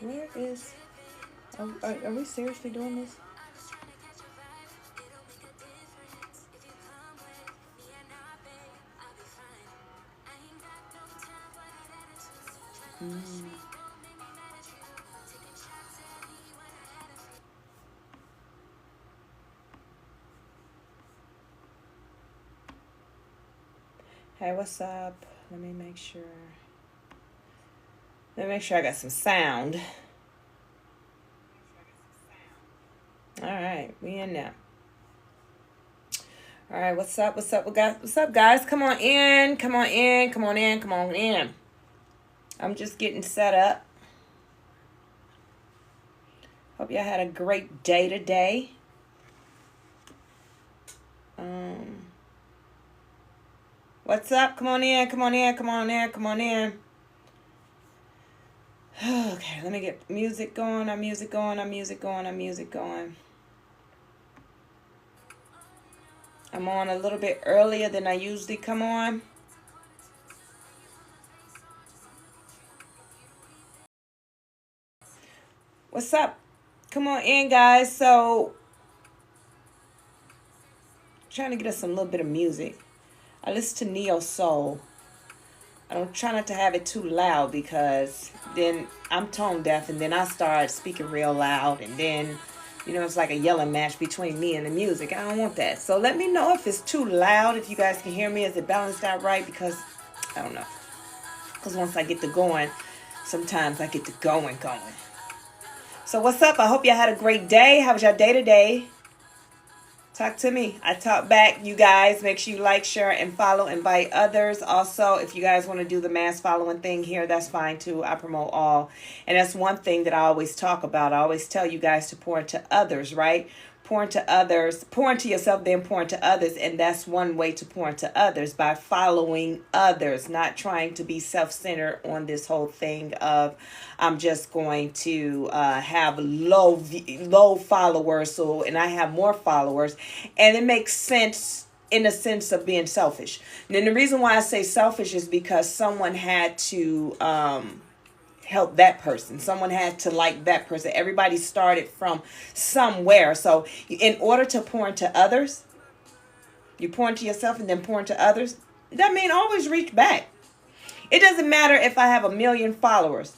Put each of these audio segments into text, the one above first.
Where is... Are we seriously doing this? Mm. Hey, what's up? Let me make sure. Let me make sure I got some sound. All right, we in now. All right, what's up? What's up? What's up, guys? Come on in. Come on in. Come on in. Come on in. I'm just getting set up. Hope y'all had a great day today. What's up? Come on in. Come on in. Come on in. Come on in. Okay, let me get music going. Our music going. Our music going. Our music going. I'm on a little bit earlier than I usually come on. What's up? Come on in, guys. So, trying to get us a little bit of music. I listen to Neo Soul. I don't try not to have it too loud because then I'm tone deaf and then I start speaking real loud and then, it's like a yelling match between me and the music. I don't want that. So let me know if it's too loud, if you guys can hear me. Is it balanced out right? Because I don't know. Because once I get to going, sometimes I get to going. So what's up? I hope y'all had a great day. How was your day today? Talk to me. I talk back. You guys, make sure you like, share, and follow. Invite others. Also, if you guys want to do the mass following thing here, that's fine too. I promote all. And that's one thing that I always talk about. I always tell you guys to pour into others, right? Pour into others, pour into yourself, then pour into others. And that's one way to pour into others, by following others, not trying to be self-centered on this whole thing of I'm just going to have low followers, so and I have more followers, and it makes sense in the sense of being selfish. And then the reason why I say selfish is because someone had to help that person. Someone had to like that person. Everybody started from somewhere. So in order to pour into others, you pour into yourself and then pour into others. That means always reach back. It doesn't matter if I have 1 million followers.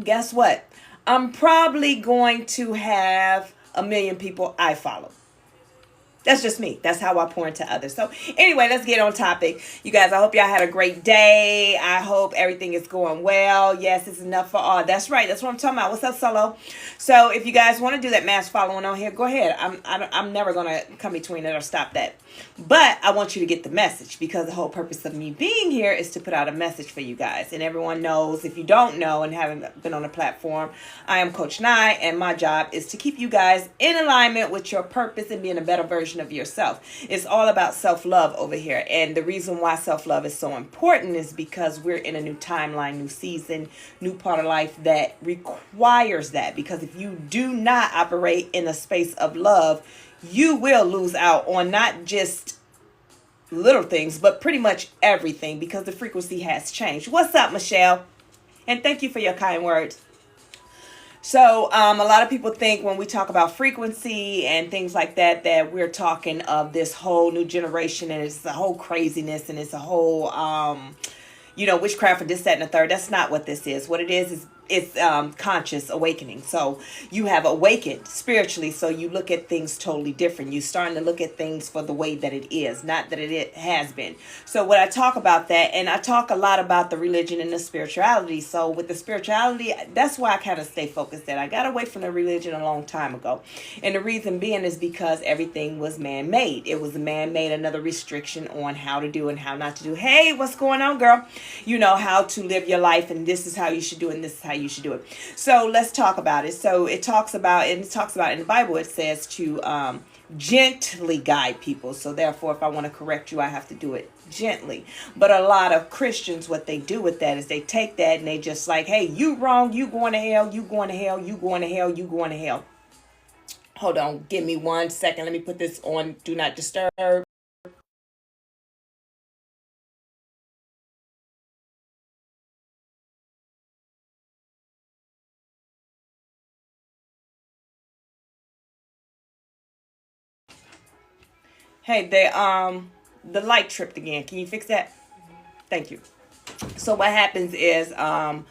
Guess what? I'm probably going to have 1 million people I follow. That's just me. That's how I pour into others. So anyway, let's get on topic. You guys, I hope y'all had a great day. I hope everything is going well. Yes, it's enough for all. That's right. That's what I'm talking about. What's up, Solo? So if you guys want to do that mass following on here, go ahead. I'm never going to come between it or stop that. But I want you to get the message, because the whole purpose of me being here is to put out a message for you guys. And everyone knows, if you don't know and haven't been on a platform, I am Coach Nye, and my job is to keep you guys in alignment with your purpose and being a better version of yourself. It's all about self-love over here. And the reason why self-love is so important is because we're in a new timeline, new season, new part of life that requires that. Because if you do not operate in a space of love, you will lose out on not just little things, but pretty much everything, because the frequency has changed. What's up, Michelle? And thank you for your kind words. So a lot of people think when we talk about frequency and things like that, that we're talking of this whole new generation, and it's a whole craziness, and it's a whole, witchcraft and this, that, and the third. That's not what this is. What it is it's conscious awakening. So you have awakened spiritually, so you look at things totally different. You're starting to look at things for the way that it is, not that it has been. So when I talk about that, and I talk a lot about the religion and the spirituality. So with the spirituality, that's why I kind of stay focused that I got away from the religion a long time ago. And the reason being is because everything was man-made. It was man-made, another restriction on how to do and how not to do. Hey, what's going on, girl? You know how to live your life, and this is how you should do it, and this is how you should do it. So let's talk about it. So it talks about in the Bible, it says to gently guide people. So therefore, if I want to correct you, I have to do it gently. But a lot of Christians, what they do with that is they take that and they just like, hey, you wrong, you going to hell, you going to hell, you going to hell, you going to hell. Hold on, give me 1 second. Let me put this on do not disturb. Hey, the light tripped again. Can you fix that? Thank you. So what happens is, a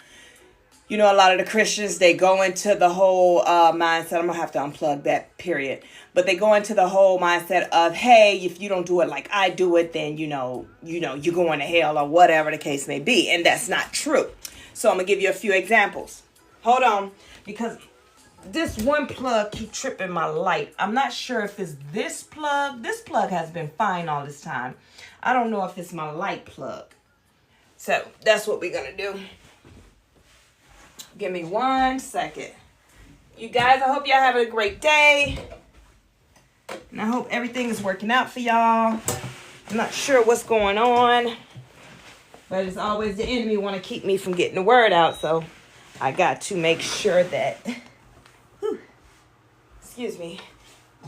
lot of the Christians, they go into the whole mindset. I'm gonna have to unplug that period, but they go into the whole mindset of, hey, if you don't do it like I do it, then you're going to hell or whatever the case may be, and that's not true. So I'm gonna give you a few examples. Hold on, because this one plug keep tripping my light. I'm not sure if it's this plug. This plug has been fine all this time. I don't know if it's my light plug. So that's what we're gonna do. Give me 1 second. You guys, I hope y'all having a great day. And I hope everything is working out for y'all. I'm not sure what's going on, but it's always the enemy want to keep me from getting the word out. So I got to make sure that,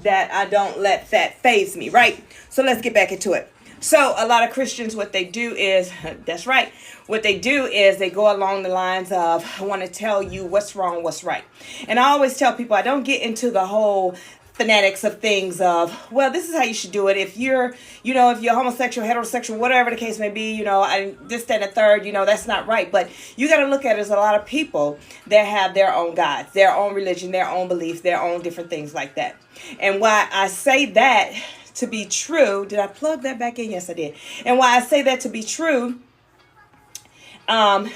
that I don't let that phase me, right? So let's get back into it. So a lot of Christians, what they do is, that's right, what they do is they go along the lines of, I want to tell you what's wrong, what's right. And I always tell people, I don't get into the whole fanatics of things of, well, this is how you should do it. If you're homosexual, heterosexual, whatever the case may be, this, that, and the third, that's not right. But you got to look at it as a lot of people that have their own gods, their own religion, their own beliefs, their own different things like that. And why I say that to be true, did I plug that back in? Yes, I did. And why I say that to be true, and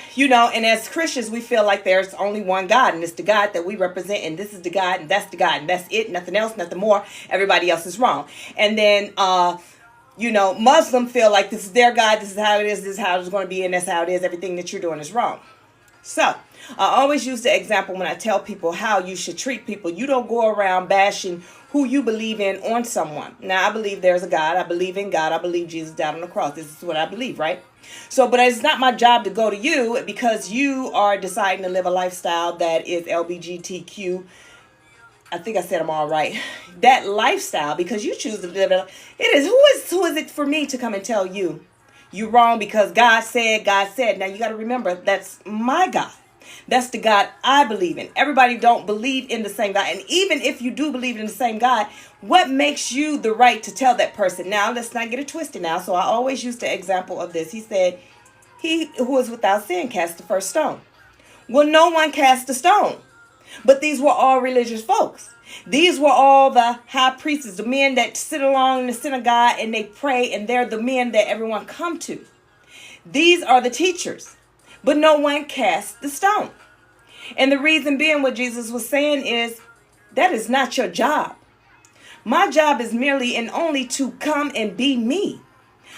as Christians, we feel like there's only one God, and it's the God that we represent, and this is the God, and that's the God, and that's it, nothing else, nothing more. Everybody else is wrong. And then, Muslims feel like this is their God, this is how it is, this is how it's going to be, and that's how it is. Everything that you're doing is wrong. So I always use the example when I tell people how you should treat people. You don't go around bashing who you believe in on someone. Now, I believe there's a God. I believe in God. I believe Jesus died on the cross. This is what I believe, right? So, but it's not my job to go to you because you are deciding to live a lifestyle that is LGBTQ. I think I said them all right. That lifestyle, because you choose to live it. It is, who is it for me to come and tell you you're wrong because God said. Now you got to remember, that's my God. That's the God I believe in. Everybody don't believe in the same God. And even if you do believe in the same God, what makes you the right to tell that person? Now, let's not get it twisted now. So I always use the example of this. He said, he who is without sin cast the first stone. Well, no one cast a stone. But these were all religious folks. These were all the high priests, the men that sit along in the synagogue and they pray, and they're the men that everyone come to. These are the teachers. But no one cast the stone. And the reason being, what Jesus was saying is, that is not your job. My job is merely and only to come and be me.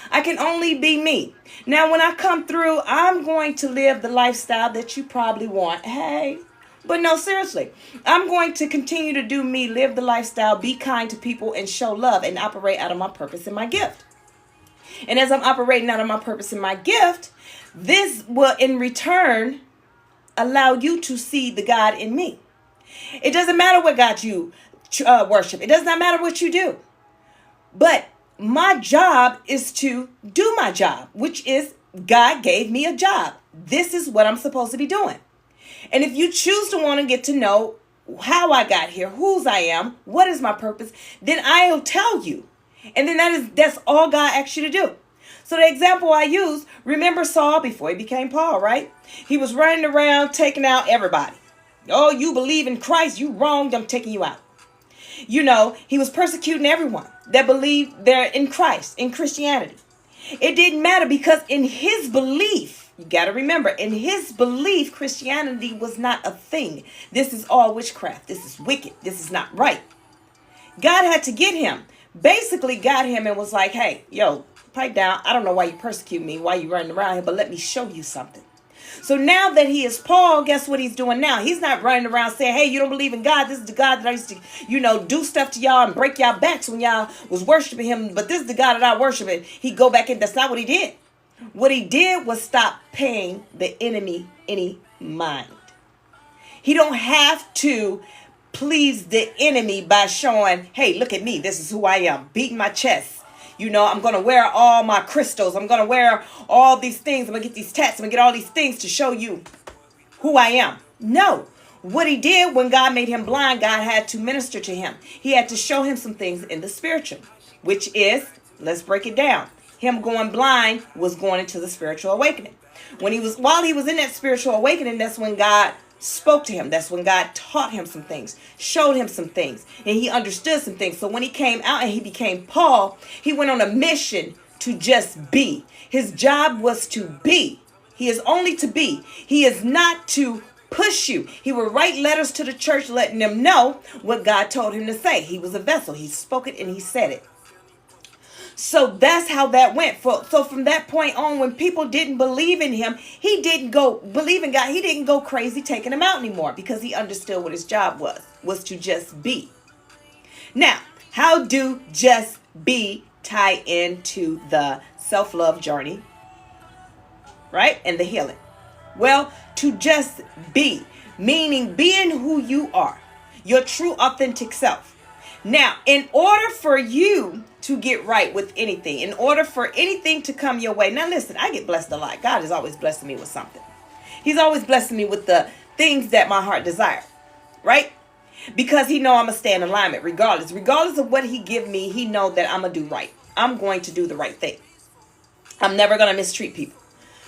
I can only be me. Now, when I come through, I'm going to live the lifestyle that you probably want. Hey, but no, seriously, I'm going to continue to do me, live the lifestyle, be kind to people, and show love and operate out of my purpose and my gift. And as I'm operating out of my purpose and my gift, this will in return allow you to see the God in me. It doesn't matter what God you worship. It does not matter what you do. But my job is to do my job, which is God gave me a job. This is what I'm supposed to be doing. And if you choose to want to get to know how I got here, whose I am, what is my purpose, then I'll tell you. And then that's all God asked you to do. So the example I use, remember Saul before he became Paul, right? He was running around taking out everybody. Oh, you believe in Christ, you wronged, I'm taking you out. He was persecuting everyone that believed they're in Christ, in Christianity. It didn't matter because in his belief, you got to remember, in his belief, Christianity was not a thing. This is all witchcraft. This is wicked. This is not right. God had to get him. Basically got him and was like, hey, yo, pipe down. I don't know why you persecute me, why you running around here, but let me show you something. So now that he is Paul, guess what he's doing now? He's not running around saying, hey, you don't believe in God. This is the God that I used to, do stuff to y'all and break y'all backs when y'all was worshiping him. But this is the God that I worship. And he go back in. That's not what he did. What he did was stop paying the enemy any mind. He don't have to please the enemy by showing, hey, look at me. This is who I am. Beating my chest. I'm going to wear all my crystals. I'm going to wear all these things. I'm going to get these tats. I'm going to get all these things to show you who I am. No. What he did when God made him blind, God had to minister to him. He had to show him some things in the spiritual. which is, let's break it down. Him going blind was going into the spiritual awakening. While he was in that spiritual awakening, that's when God spoke to him. That's when God taught him some things, showed him some things, and he understood some things. So when he came out and he became Paul, he went on a mission to just be. His job was to be. He is only to be. He is not to push you. He would write letters to the church letting them know what God told him to say. He was a vessel. He spoke it and he said it. So that's how that went. So from that point on, when people didn't believe in him, he didn't go believe in God. He didn't go crazy taking them out anymore because he understood what his job was to just be. Now, how do just be tie into the self-love journey, right? And the healing. Well, to just be, meaning being who you are, your true authentic self. Now, in order for you to get right with anything, in order for anything to come your way. Now, listen, I get blessed a lot. God is always blessing me with something. He's always blessing me with the things that my heart desires, right? Because he know I'm going to stay in alignment regardless of what he give me. He know that I'm going to do right. I'm going to do the right thing. I'm never going to mistreat people.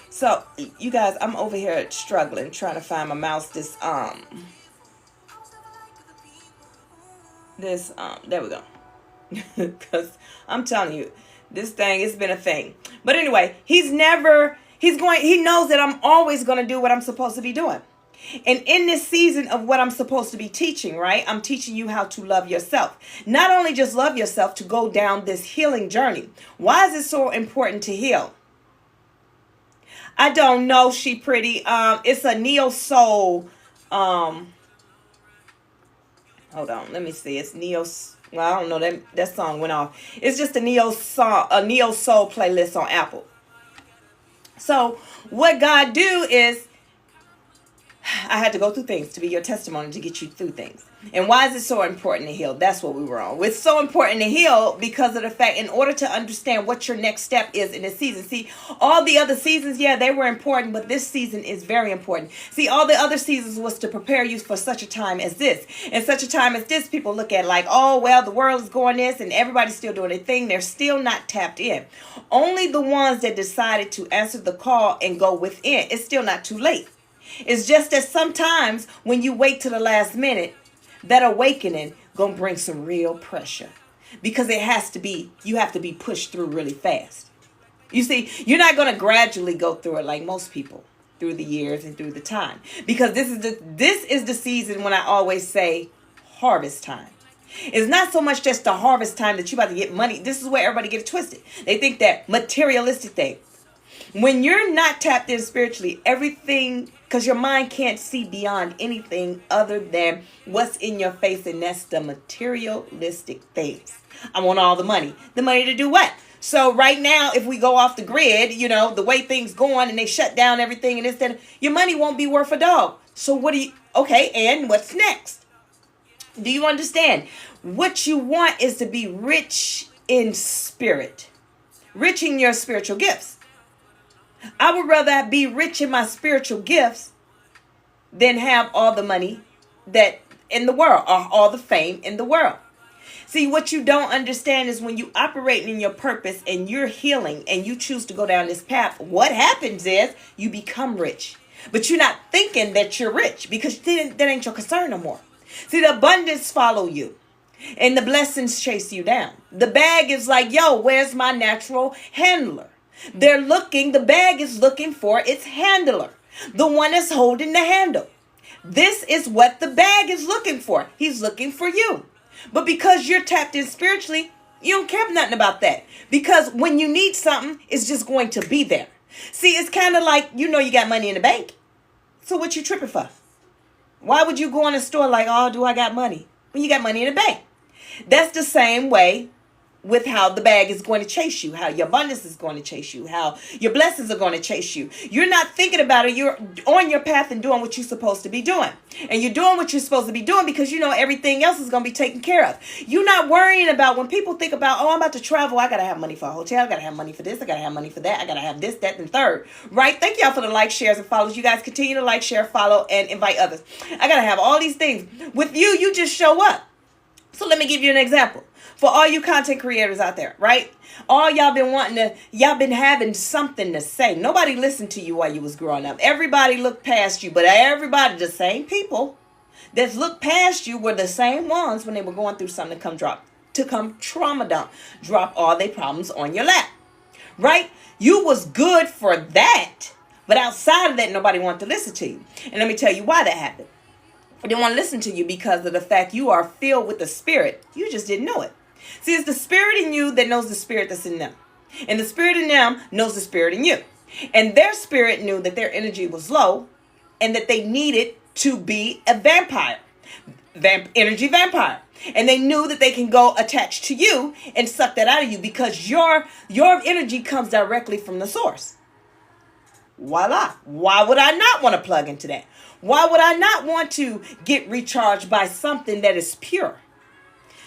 So, you guys, I'm over here struggling, trying to find my mouse. There we go. Because I'm telling you, this thing, it's been a thing. But anyway, he knows that I'm always going to do what I'm supposed to be doing. And in this season of what I'm supposed to be teaching, right? I'm teaching you how to love yourself. Not only just love yourself, to go down this healing journey. Why is it so important to heal? I don't know, She Pretty. It's a neo soul. Hold on, let me see. It's neo. Well, I don't know, that song went off. It's just a neo soul playlist on Apple. So what God do is, I had to go through things to be your testimony, to get you through things. And why is it so important to heal? That's what we were on. It's so important to heal because of the fact, in order to understand what your next step is in this season. See, all the other seasons, yeah, they were important, but this season is very important. See, all the other seasons was to prepare you for such a time as this. And such a time as this, people look at like, oh, well, the world is going this and everybody's still doing their thing. They're still not tapped in. Only the ones that decided to answer the call and go within, it's still not too late. It's just that sometimes when you wait to the last minute, that awakening gonna bring some real pressure, because you have to be pushed through really fast. You see, you're not gonna gradually go through it like most people through the years and through the time, because this is the season when I always say harvest time. It's not so much just the harvest time that you're about to get money. This is where everybody gets twisted. They think that materialistic thing. When you're not tapped in spiritually, everything, because your mind can't see beyond anything other than what's in your face, and that's the materialistic things. I want all the money. The money to do what? So right now, if we go off the grid, the way things going and they shut down everything and this, then your money won't be worth a dog. So and what's next? Do you understand? What you want is to be rich in spirit, rich in your spiritual gifts. I would rather be rich in my spiritual gifts than have all the money that in the world, or all the fame in the world. See, what you don't understand is when you operate in your purpose and you're healing and you choose to go down this path, what happens is you become rich. But you're not thinking that you're rich, because that ain't your concern no more. See, the abundance follow you and the blessings chase you down. The bag is like, yo, where's my natural handler? The bag is looking for its handler, the one that's holding the handle. This is what the bag is looking for. He's looking for you. But because you're tapped in spiritually, you don't care nothing about that. Because when you need something, it's just going to be there. See, it's kind of like, you got money in the bank. So what you tripping for? Why would you go in a store like, oh, do I got money? When you got money in the bank. That's the same way with how the bag is going to chase you, how your abundance is going to chase you, how your blessings are going to chase you. You're not thinking about it. You're on your path and doing what you're supposed to be doing. And you're doing what you're supposed to be doing because everything else is going to be taken care of. You're not worrying about when people think about, oh, I'm about to travel. I got to have money for a hotel. I got to have money for this. I got to have money for that. I got to have this, that, and third. Right? Thank y'all for the likes, shares, and follows. You guys continue to like, share, follow, and invite others. I got to have all these things. With you, you just show up. So let me give you an example. For all you content creators out there, right? All y'all been y'all been having something to say. Nobody listened to you while you was growing up. Everybody looked past you, but everybody, the same people that looked past you were the same ones when they were going through something to come trauma dump, drop all their problems on your lap, right? You was good for that, but outside of that, nobody wanted to listen to you. And let me tell you why that happened. I didn't want to listen to you because of the fact you are filled with the Spirit. You just didn't know it. See, it's the Spirit in you that knows the Spirit that's in them. And the Spirit in them knows the Spirit in you. And their spirit knew that their energy was low and that they needed to be a vampire. Energy vampire. And they knew that they can go attach to you and suck that out of you because your energy comes directly from the source. Voila. Why would I not want to plug into that? Why would I not want to get recharged by something that is pure?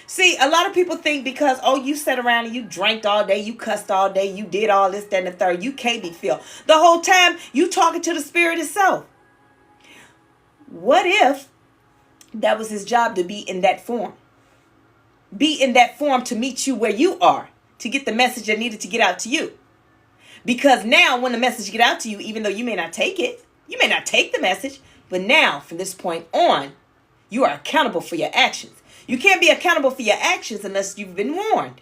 See, a lot of people think because, you sat around and you drank all day, you cussed all day, you did all this, that, and the third, you can't be filled. The whole time you talking to the Spirit itself. What if that was his job to be in that form? Be in that form to meet you where you are, to get the message that needed to get out to you. Because now when the message get out to you, even though you may not take it, you may not take the message, but now from this point on, you are accountable for your actions. You can't be accountable for your actions unless you've been warned.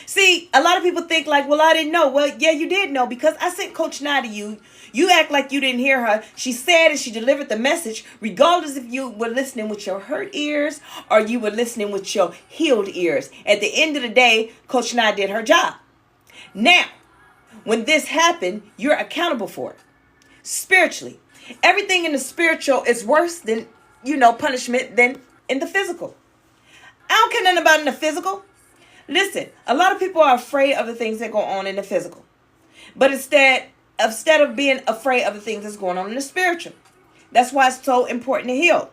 See, a lot of people think like, well, I didn't know. Well, yeah, you did know because I sent Coach Nye to you. You act like you didn't hear her. She said and she delivered the message, regardless if you were listening with your hurt ears or you were listening with your healed ears. At the end of the day, Coach Nye did her job. Now, when this happened, you're accountable for it. Spiritually, everything in the spiritual is worse than, punishment than in the physical. I don't care nothing about in the physical. Listen, a lot of people are afraid of the things that go on in the physical. But instead of being afraid of the things that's going on in the spiritual. That's why it's so important to heal.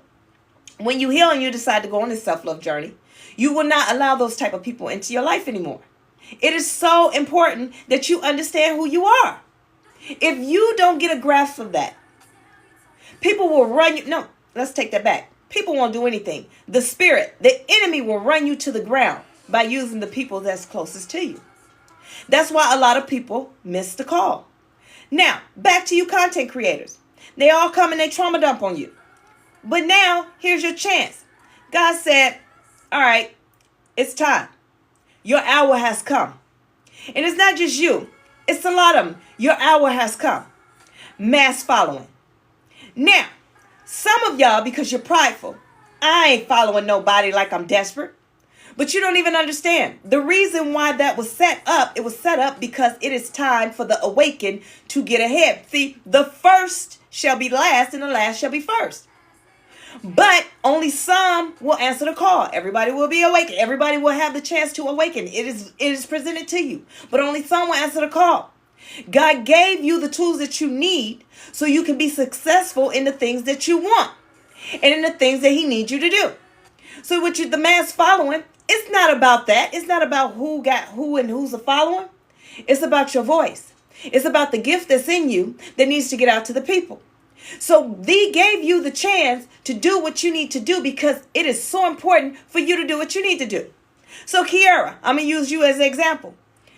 When you heal and you decide to go on this self-love journey, you will not allow those type of people into your life anymore. It is so important that you understand who you are. If you don't get a grasp of that, people will run you. No, let's take that back. People won't do anything. The spirit, the enemy will run you to the ground by using the people that's closest to you. That's why a lot of people miss the call. Now, back to you content creators. They all come and they trauma dump on you. But now, here's your chance. God said, all right, it's time. Your hour has come. And it's not just you. It's a lot of them. Your hour has come. Mass following. Now, some of y'all, because you're prideful, I ain't following nobody like I'm desperate. But you don't even understand. The reason why that was set up, it was set up because it is time for the awakened to get ahead. See, the first shall be last and the last shall be first. But only some will answer the call. Everybody will be awakened. Everybody will have the chance to awaken. It is presented to you. But only some will answer the call. God gave you the tools that you need so you can be successful in the things that you want and in the things that he needs you to do. So with the mass following, it's not about that. It's not about who got who and who's a following. It's about your voice. It's about the gift that's in you that needs to get out to the people. So they gave you the chance to do what you need to do because it is so important for you to do what you need to do. So Kiara, I'm going to use you as an example.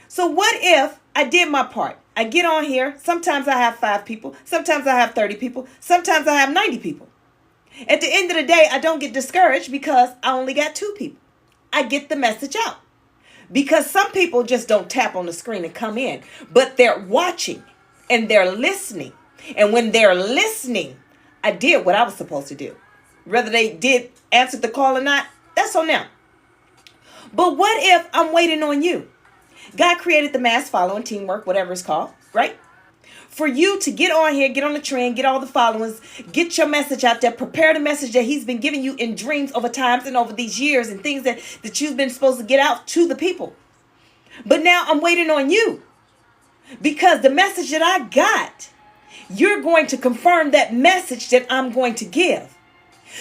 So what if I did my part? I get on here. Sometimes I have 5 people. Sometimes I have 30 people. Sometimes I have 90 people. At the end of the day, I don't get discouraged because I only got 2 people. I get the message out. Because some people just don't tap on the screen and come in. But they're watching and they're listening. And when they're listening, I did what I was supposed to do. Whether they did answer the call or not, that's on them. But what if I'm waiting on you? God created the mass following, teamwork, whatever it's called, right? For you to get on here, get on the trend, get all the followers, get your message out there, prepare the message that he's been giving you in dreams over times and over these years and things that you've been supposed to get out to the people. But now I'm waiting on you because the message that I got, you're going to confirm that message that I'm going to give.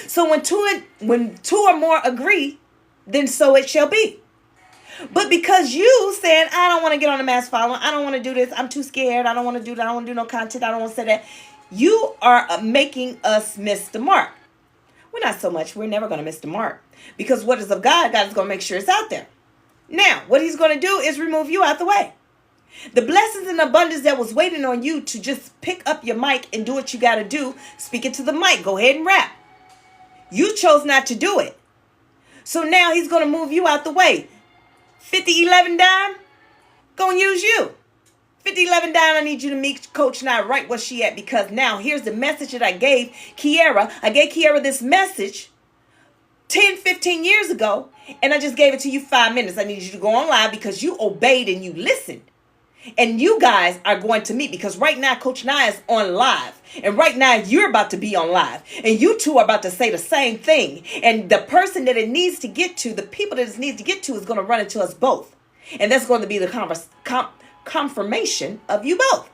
So when two or more agree, then so it shall be. But because you saying, I don't want to get on the mass following, I don't want to do this, I'm too scared, I don't want to do that, I don't want to do no content, I don't want to say that, you are making us miss the mark. Well, not so much. We're never going to miss the mark. Because what is of God, God is going to make sure it's out there. Now, what he's going to do is remove you out the way. The blessings and abundance that was waiting on you to just pick up your mic and do what you got to do, speak it to the mic, go ahead and rap. You chose not to do it. So now he's going to move you out the way. 5011 dime, going to use you. 5011 dime, I need you to meet Coach Nye right where she at, because now here's the message that I gave Kiara. I gave Kiara this message 10, 15 years ago, and I just gave it to you 5 minutes. I need you to go on live because you obeyed and you listened. And you guys are going to meet, because right now Coach Nye is on live. And right now you're about to be on live. And you two are about to say the same thing. And the person that it needs to get to, the people that it needs to get to, is going to run into us both. And that's going to be the confirmation of you both.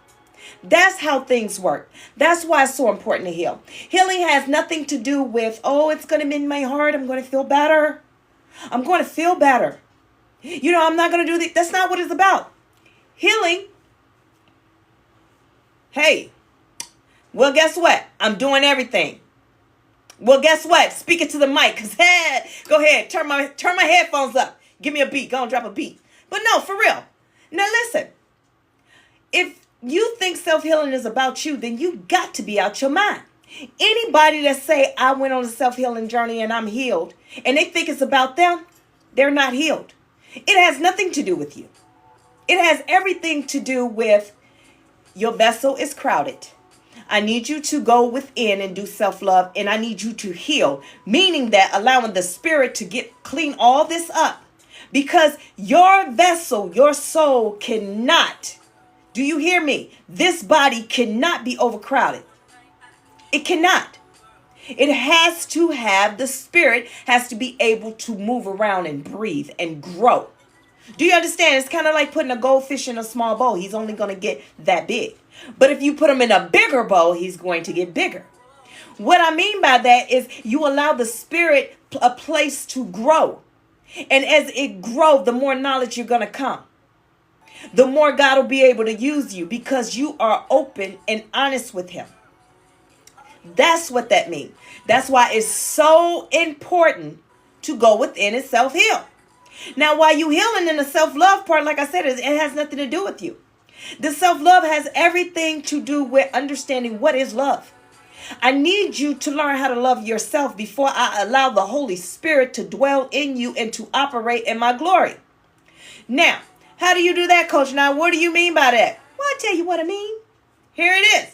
That's how things work. That's why it's so important to heal. Healing has nothing to do with, oh, it's going to mend my heart. I'm going to feel better. I'm going to feel better. You know, I'm not going to do that. That's not what it's about. Healing. Hey, well, guess what? I'm doing everything. Well, guess what? Speak it to the mic. Go ahead. Turn my headphones up. Give me a beat. Go and drop a beat. But no, for real. Now listen. If you think self-healing is about you, then you got to be out your mind. Anybody that say, I went on a self-healing journey and I'm healed, and they think it's about them, they're not healed. It has nothing to do with you. It has everything to do with your vessel is crowded. I need you to go within and do self-love, and I need you to heal, meaning that allowing the spirit to clean all this up, because your vessel, your soul cannot, do you hear me? This body cannot be overcrowded. It cannot. It has to have, the spirit has to be able to move around and breathe and grow. Do you understand? It's kind of like putting a goldfish in a small bowl. He's only going to get that big. But if you put him in a bigger bowl, he's going to get bigger. What I mean by that is you allow the spirit a place to grow. And as it grows, the more knowledge you're going to come. The more God will be able to use you, because you are open and honest with him. That's what that means. That's why it's so important to go within and self-heal. Now, while you healing in the self-love part, like I said, it has nothing to do with you. The self-love has everything to do with understanding what is love. I need you to learn how to love yourself before I allow the Holy Spirit to dwell in you and to operate in my glory. Now, how do you do that, Coach? Now, what do you mean by that? Well, I'll tell you what I mean. Here it is.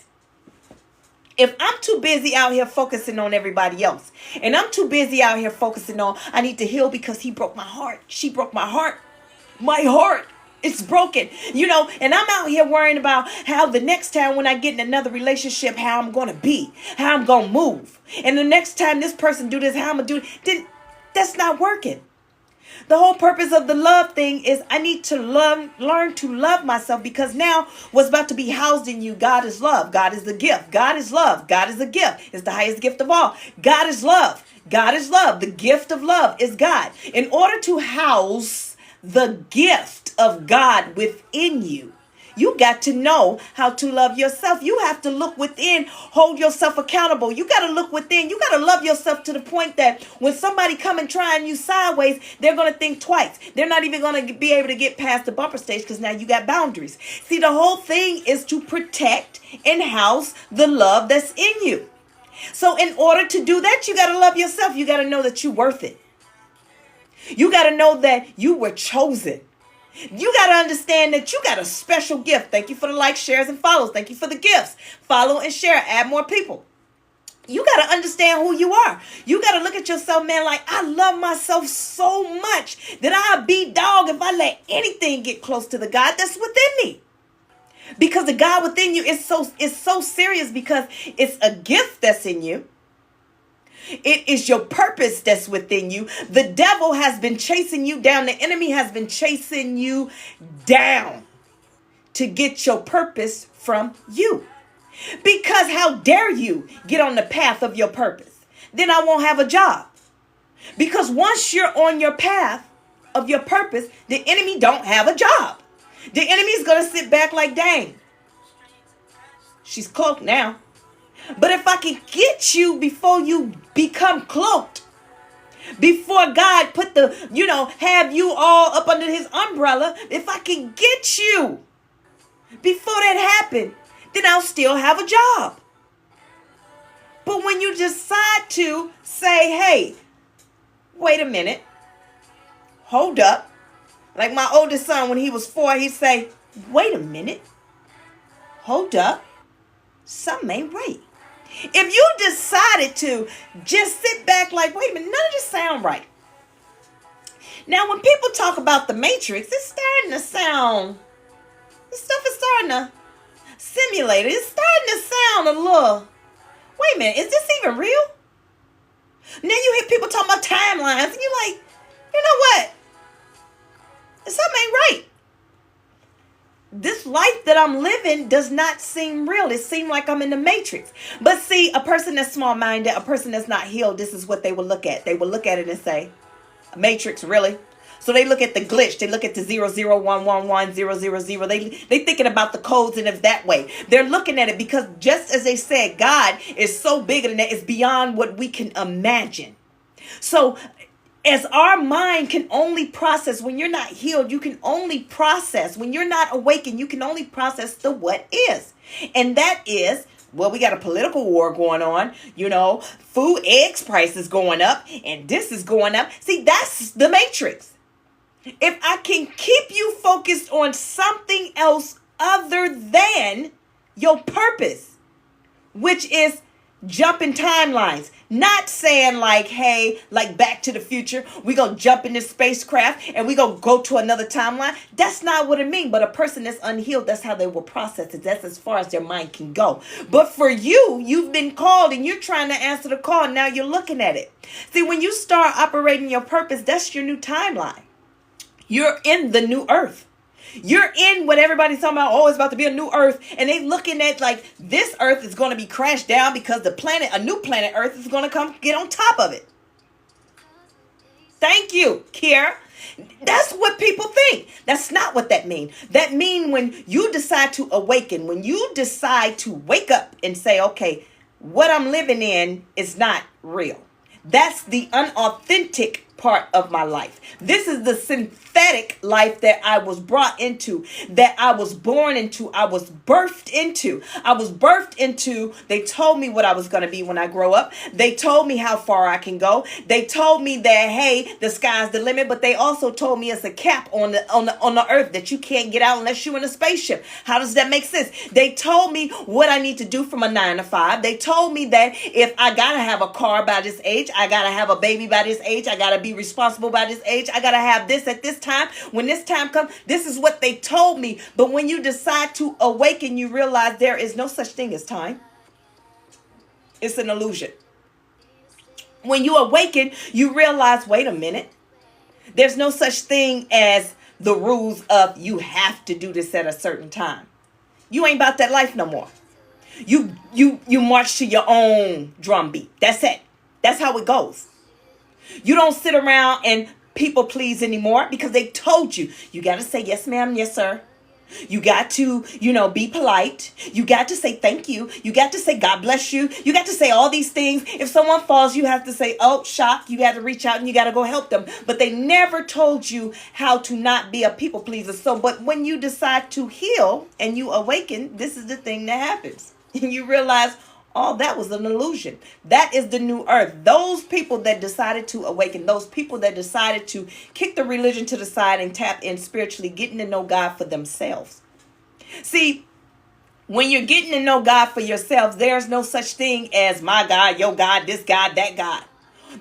If I'm too busy out here focusing on everybody else, and I'm too busy out here focusing on, I need to heal because he broke my heart. She broke my heart. My heart, it's broken. You know, and I'm out here worrying about how the next time when I get in another relationship, how I'm going to be, how I'm going to move. And the next time this person do this, how I'm going to do it. Then that's not working. The whole purpose of the love thing is I need to learn to love myself, because now what's about to be housed in you, God is love. God is the gift. God is love. God is a gift. It's the highest gift of all. God is love. God is love. The gift of love is God. In order to house the gift of God within you, you got to know how to love yourself. You have to look within, hold yourself accountable. You got to look within. You got to love yourself to the point that when somebody come and trying you sideways, they're going to think twice. They're not even going to be able to get past the bumper stage, because now you got boundaries. See, the whole thing is to protect and house the love that's in you. So in order to do that, you got to love yourself. You got to know that you're worth it. You got to know that you were chosen. You got to understand that you got a special gift. Thank you for the likes, shares, and follows. Thank you for the gifts. Follow and share. Add more people. You got to understand who you are. You got to look at yourself, man, like, I love myself so much that I'll be dog if I let anything get close to the God that's within me. Because the God within you is so serious, because it's a gift that's in you. It is your purpose that's within you. The devil has been chasing you down. The enemy has been chasing you down to get your purpose from you. Because how dare you get on the path of your purpose? Then I won't have a job. Because once you're on your path of your purpose, the enemy don't have a job. The enemy is going to sit back like, dang, she's cloaked now. But if I can get you before you become cloaked, before God put have you all up under his umbrella, if I can get you before that happened, then I'll still have a job. But when you decide to say, hey, wait a minute, hold up. Like my oldest son, when he was 4, he'd say, wait a minute, hold up, something ain't right. If you decided to just sit back like, wait a minute, none of this sound right. Now, when people talk about the Matrix, it's starting to sound, this stuff is starting to simulate it. It's starting to sound a little, wait a minute, is this even real? Now you hear people talking about timelines, and you're like, you know what? Something ain't right. This life that I'm living does not seem real. It seems like I'm in the Matrix. But see, a person that's small-minded, a person that's not healed, this is what they will look at. They will look at it and say, Matrix, really? So they look at the glitch. They look at the 001110000. They thinking about the codes and it's that way. They're looking at it because just as they said, God is so bigger than that. It's beyond what we can imagine. So as our mind can only process, when you're not healed, you can only process. When you're not awakened, you can only process the what is. And that is, well, we got a political war going on, food, eggs prices going up, and this is going up. See, that's the Matrix. If I can keep you focused on something else other than your purpose, which is jumping timelines, not saying like, hey, like Back to the Future, we gonna jump in this spacecraft and we gonna go to another timeline. That's not what it means. But a person that's unhealed, that's how they will process it. That's as far as their mind can go. But for you, you've been called and you're trying to answer the call. Now you're looking at it. See, when you start operating your purpose, that's your new timeline. You're in the new earth. You're in what everybody's talking about. Oh, it's about to be a new earth. And they looking at like this earth is going to be crashed down because a new planet earth is going to come get on top of it. Thank you, Kiera. That's what people think. That's not what that means. That means when you decide to awaken, when you decide to wake up and say, okay, what I'm living in is not real. That's the unauthentic part of my life. This is the synthetic life that I was brought into, that I was born into, I was birthed into. They told me what I was going to be when I grow up. They told me how far I can go. They told me that, hey, the sky's the limit, but they also told me it's a cap on the earth that you can't get out unless you're in a spaceship. How does that make sense? They told me what I need to do from a 9 to 5. They told me that if I got to have a car by this age, I got to have a baby by this age, I got to be responsible by this age, I gotta have this at this time. When this time comes, this is what they told me. But when you decide to awaken, you realize there is no such thing as time. It's an illusion. When you awaken, you realize, wait a minute, there's no such thing as the rules of you have to do this at a certain time. You ain't about that life no more. You march to your own drum beat. That's it. That's how it goes. You don't sit around and people please anymore because they told you. You got to say yes, ma'am, yes, sir. You got to, be polite. You got to say thank you. You got to say God bless you. You got to say all these things. If someone falls, you have to say, oh, shock. You got to reach out and you got to go help them. But they never told you how to not be a people pleaser. So, but when you decide to heal and you awaken, this is the thing that happens. And you realize, all that was an illusion. That is the new earth. Those people that decided to awaken, those people that decided to kick the religion to the side and tap in spiritually, getting to know God for themselves. See, when you're getting to know God for yourselves, there's no such thing as my God, your God, this God, that God.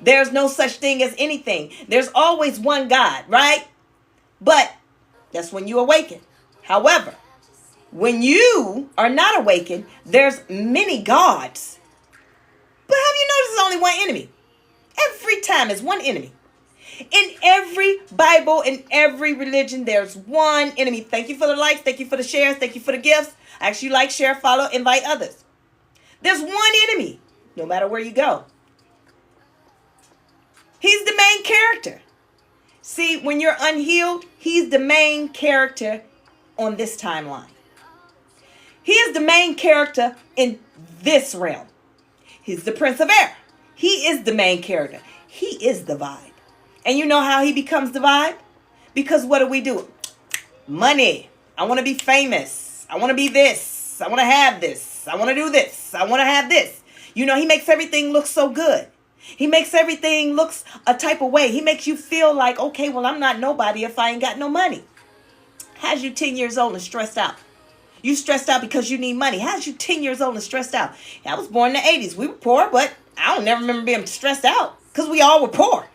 There's no such thing as anything. There's always one God, right? But that's when you awaken. However, when you are not awakened, there's many gods. But have you noticed there's only one enemy? Every time it's one enemy. In every Bible, in every religion, there's one enemy. Thank you for the likes. Thank you for the shares. Thank you for the gifts. Actually, like, share, follow, invite others. There's one enemy, no matter where you go. He's the main character. See, when you're unhealed, he's the main character on this timeline. He is the main character in this realm. He's the Prince of Air. He is the main character. He is the vibe. And you know how he becomes the vibe? Because what do? Money. I want to be famous. I want to be this. I want to have this. I want to do this. I want to have this. You know, he makes everything look so good. He makes everything looks a type of way. He makes you feel like, okay, well, I'm not nobody if I ain't got no money. How's you 10 years old and stressed out? You stressed out because you need money. How's you 10 years old and stressed out? I was born in the 80s. We were poor, but I don't never remember being stressed out because we all were poor.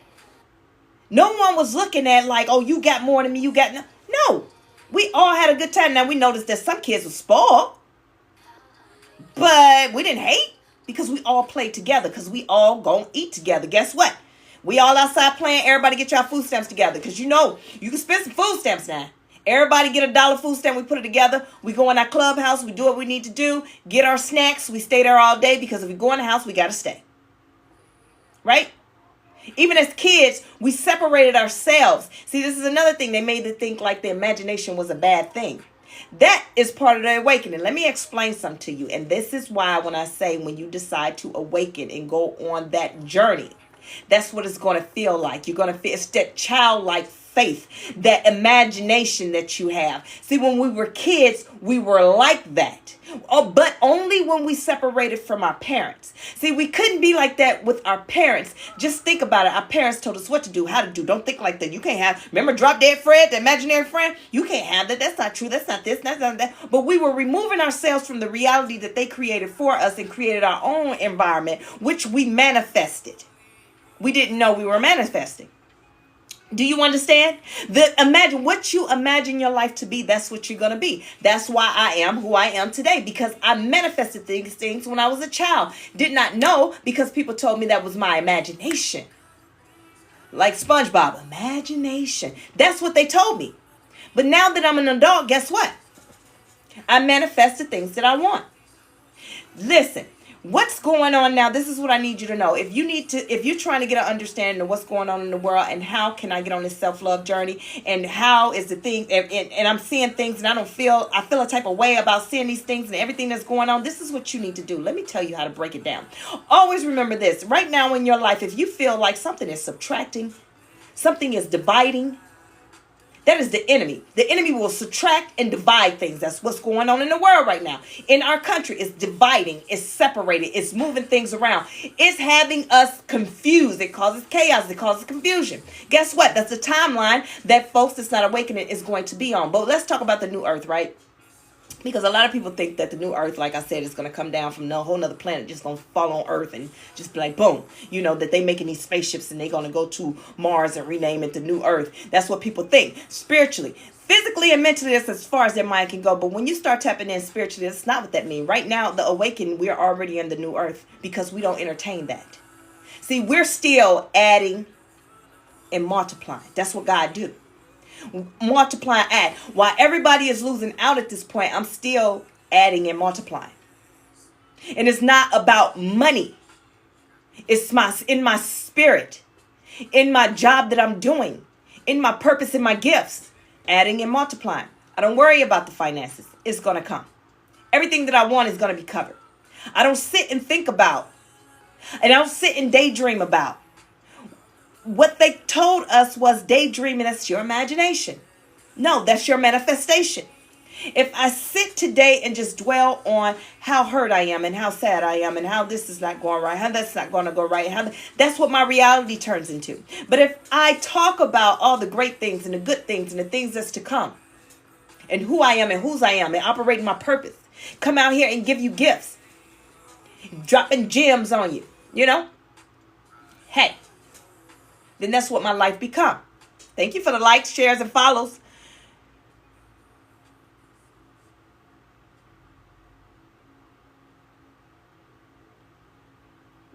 No one was looking at like, oh, you got more than me. You got no. We all had a good time. Now we noticed that some kids were spoiled, but we didn't hate because we all played together because we all gonna eat together. Guess what? We all outside playing. Everybody get y'all food stamps together because you know you can spend some food stamps now. Everybody get $1 food stamp. We put it together. We go in our clubhouse. We do what we need to do. Get our snacks. We stay there all day because if we go in the house, we got to stay. Right? Even as kids, we separated ourselves. See, this is another thing. They made it think like the imagination was a bad thing. That is part of the awakening. Let me explain something to you. And this is why when I say when you decide to awaken and go on that journey, that's what it's going to feel like. You're going to feel it's that childlike faith, that imagination that you have. See, when we were kids, we were like that. Oh, but only when we separated from our parents. See, we couldn't be like that with our parents. Just think about it. Our parents told us what to do, how to do. Don't think like that. You can't have, remember Drop Dead Fred, the imaginary friend? You can't have that. That's not true. That's not this. That's not that. But we were removing ourselves from the reality that they created for us and created our own environment, which we manifested. We didn't know we were manifesting. Do you understand? Imagine what you imagine your life to be. That's what you're going to be. That's why I am who I am today, because I manifested these things when I was a child. Did not know because people told me that was my imagination. Like SpongeBob, imagination. That's what they told me. But now that I'm an adult, guess what? I manifest the things that I want. Listen. What's going on now? This is what I need you to know. If you're trying to get an understanding of what's going on in the world and how can I get on this self-love journey and how is the thing, and I'm seeing things and I feel a type of way about seeing these things and everything that's going on. This is what you need to do. Let me tell you how to break it down. Always remember this. Right now in your life, if you feel like something is subtracting, something is dividing, that is the enemy. The enemy will subtract and divide things. That's what's going on in the world right now. In our country, it's dividing, it's separating, it's moving things around. It's having us confused. It causes chaos. It causes confusion. Guess what? That's the timeline that folks that's not awakening is going to be on. But let's talk about the new earth, right? Because a lot of people think that the new earth, like I said, is going to come down from a whole nother planet, just going to fall on earth and just be like, boom. You know, that they making these spaceships and they're going to go to Mars and rename it the new earth. That's what people think. Spiritually, physically, and mentally, that's as far as their mind can go. But when you start tapping in spiritually, that's not what that means. Right now, the awakening, we're already in the new earth because we don't entertain that. See, we're still adding and multiplying. That's what God do. Multiply and add. While everybody is losing out at this point, I'm still adding and multiplying. And it's not about money. It's in my spirit, in my job that I'm doing, in my purpose, in my gifts, adding and multiplying. I don't worry about the finances. It's going to come. Everything that I want is going to be covered. I don't sit and think about, and I don't sit and daydream about. What they told us was daydreaming. That's your imagination. No, that's your manifestation. If I sit today and just dwell on how hurt I am and how sad I am and how this is not going right, how that's not going to go right, that's what my reality turns into. But if I talk about all the great things and the good things and the things that's to come and who I am and whose I am and operating my purpose, come out here and give you gifts, dropping gems on you, you know, hey, then that's what my life become. Thank you for the likes, shares, and follows.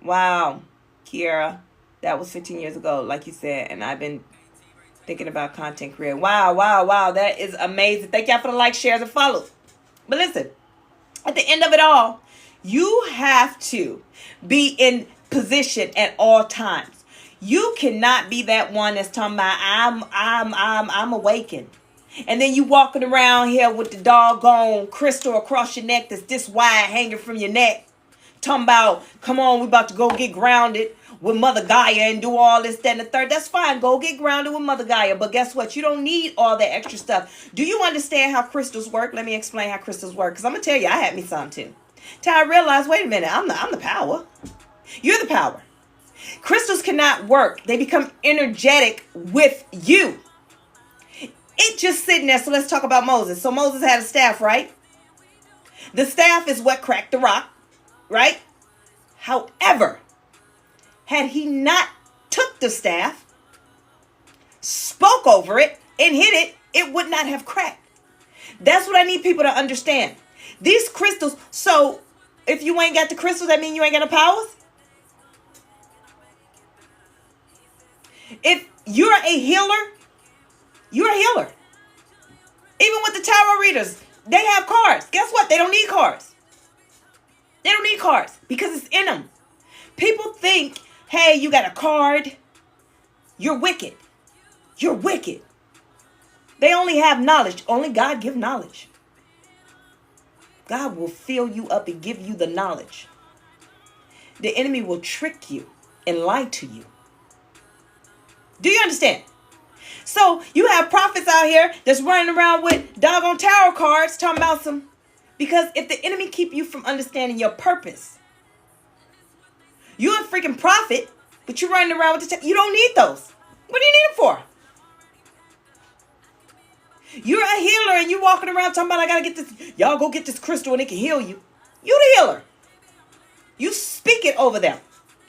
Wow, Kiara, that was 15 years ago, like you said, and I've been thinking about content career. Wow, that is amazing. Thank y'all for the likes, shares, and follows. But listen, at the end of it all, you have to be in position at all times. You cannot be that one that's talking about I'm awakened. And then you walking around here with the doggone crystal across your neck that's this wide hanging from your neck, Talking about, come on, we about to go get grounded with Mother Gaia and do all this, that, and the third. That's fine. Go get grounded with Mother Gaia. But guess what? You don't need all that extra stuff. Do you understand how crystals work? Let me explain how crystals work. Because I'm going to tell you, I had me some too. Till I realized, wait a minute, I'm the power. You're the power. Crystals cannot work. They become energetic with you. It just sitting there. So let's talk about Moses. So Moses had a staff, right? The staff is what cracked the rock, right? However, had he not took the staff, spoke over it, and hit it, it would not have cracked. That's what I need people to understand. These crystals, so if you ain't got the crystals, that mean you ain't got no powers? If you're a healer, you're a healer. Even with the tarot readers, they have cards. Guess what? They don't need cards. They don't need cards because it's in them. People think, hey, you got a card. You're wicked. You're wicked. They only have knowledge. Only God gives knowledge. God will fill you up and give you the knowledge. The enemy will trick you and lie to you. Do you understand? So you have prophets out here that's running around with doggone tarot cards talking about some. Because if the enemy keep you from understanding your purpose, you're a freaking prophet, but you're running around with you don't need those. What do you need them for? You're a healer and you walking around talking about, I gotta get this. Y'all go get this crystal and it can heal you. You the healer. You speak it over them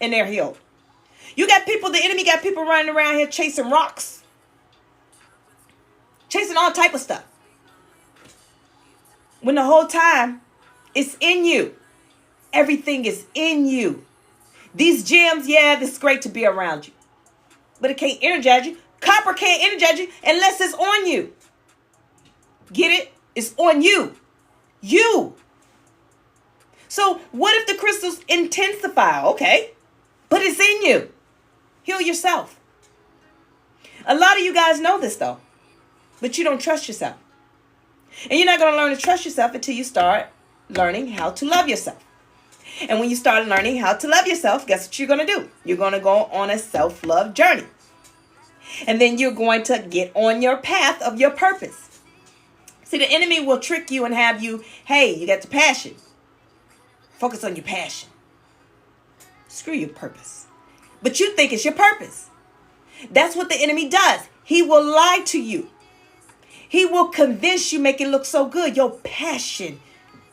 and they're healed. You got people, the enemy got people running around here chasing rocks. Chasing all type of stuff. When the whole time it's in you. Everything is in you. These gems, yeah, this is great to be around you. But it can't energize you. Copper can't energize you unless it's on you. Get it? It's on you. You. So what if the crystals intensify? Okay. But it's in you. Heal yourself. A lot of you guys know this though. But you don't trust yourself. And you're not going to learn to trust yourself until you start learning how to love yourself. And when you start learning how to love yourself, guess what you're going to do? You're going to go on a self-love journey. And then you're going to get on your path of your purpose. See, the enemy will trick you and have you, hey, you got the passion. Focus on your passion. Screw your purpose. But you think it's your purpose. That's what the enemy does. He will lie to you. He will convince you, make it look so good. Your passion.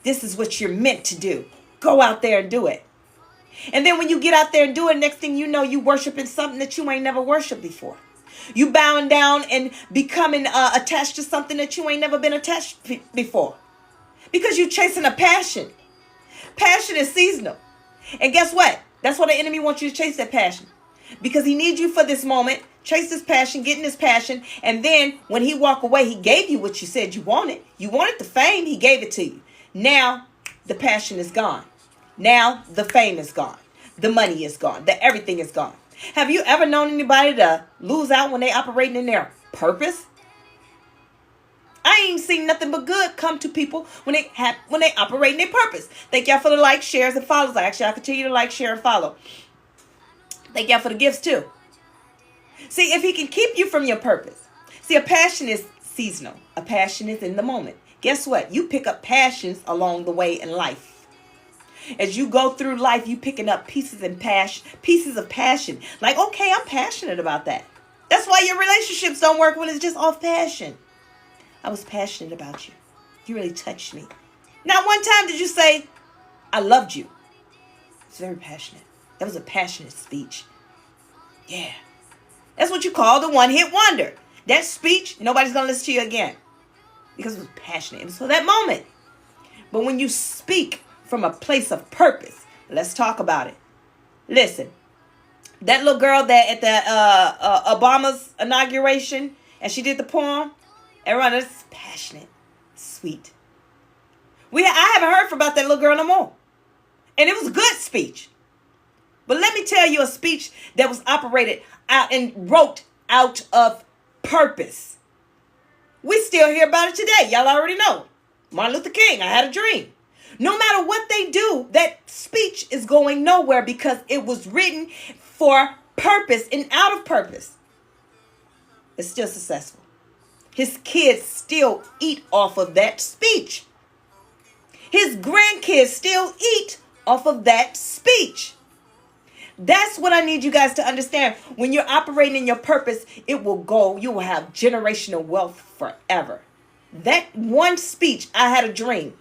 This is what you're meant to do. Go out there and do it. And then when you get out there and do it, next thing you know, you worshiping something that you ain't never worshiped before. You bowing down and becoming attached to something that you ain't never been attached before. Because you're chasing a passion. Passion is seasonal. And guess what? That's why the enemy wants you to chase that passion. Because he needs you for this moment. Chase this passion, getting this passion. And then when he walk away, he gave you what you said you wanted. You wanted the fame, he gave it to you. Now the passion is gone. Now the fame is gone. The money is gone. The everything is gone. Have you ever known anybody to lose out when they operating in their purpose? I ain't seen nothing but good come to people when they operate in their purpose. Thank y'all for the likes, shares, and follows. Actually, I'll continue to like, share, and follow. Thank y'all for the gifts too. See, if he can keep you from your purpose. See, a passion is seasonal. A passion is in the moment. Guess what? You pick up passions along the way in life. As you go through life, you picking up pieces of passion. Like, okay, I'm passionate about that. That's why your relationships don't work when it's just off passion. I was passionate about you. You really touched me. Not one time did you say, I loved you. It's very passionate. That was a passionate speech. Yeah. That's what you call the one-hit wonder. That speech, nobody's going to listen to you again. Because it was passionate. It was for that moment. But when you speak from a place of purpose, let's talk about it. Listen, that little girl that at the Obama's inauguration, and she did the poem, everyone is passionate, sweet. I haven't heard about that little girl no more. And it was a good speech. But let me tell you a speech that was operated out and wrote out of purpose. We still hear about it today. Y'all already know. Martin Luther King, I had a dream. No matter what they do, that speech is going nowhere because it was written for purpose, and out of purpose, it's still successful. His kids still eat off of that speech. His grandkids still eat off of that speech. That's what I need you guys to understand. When you're operating in your purpose, it will go. You will have generational wealth forever. That one speech, I had a dream.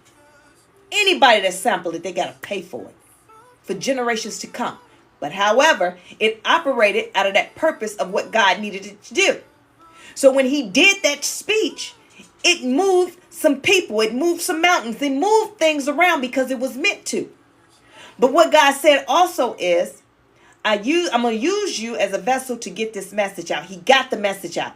Anybody that sampled it, they got to pay for it for generations to come. But however, it operated out of that purpose of what God needed it to do. So when he did that speech, it moved some people, it moved some mountains, it moved things around because it was meant to. But what God said also is, I'm going to use you as a vessel to get this message out. He got the message out.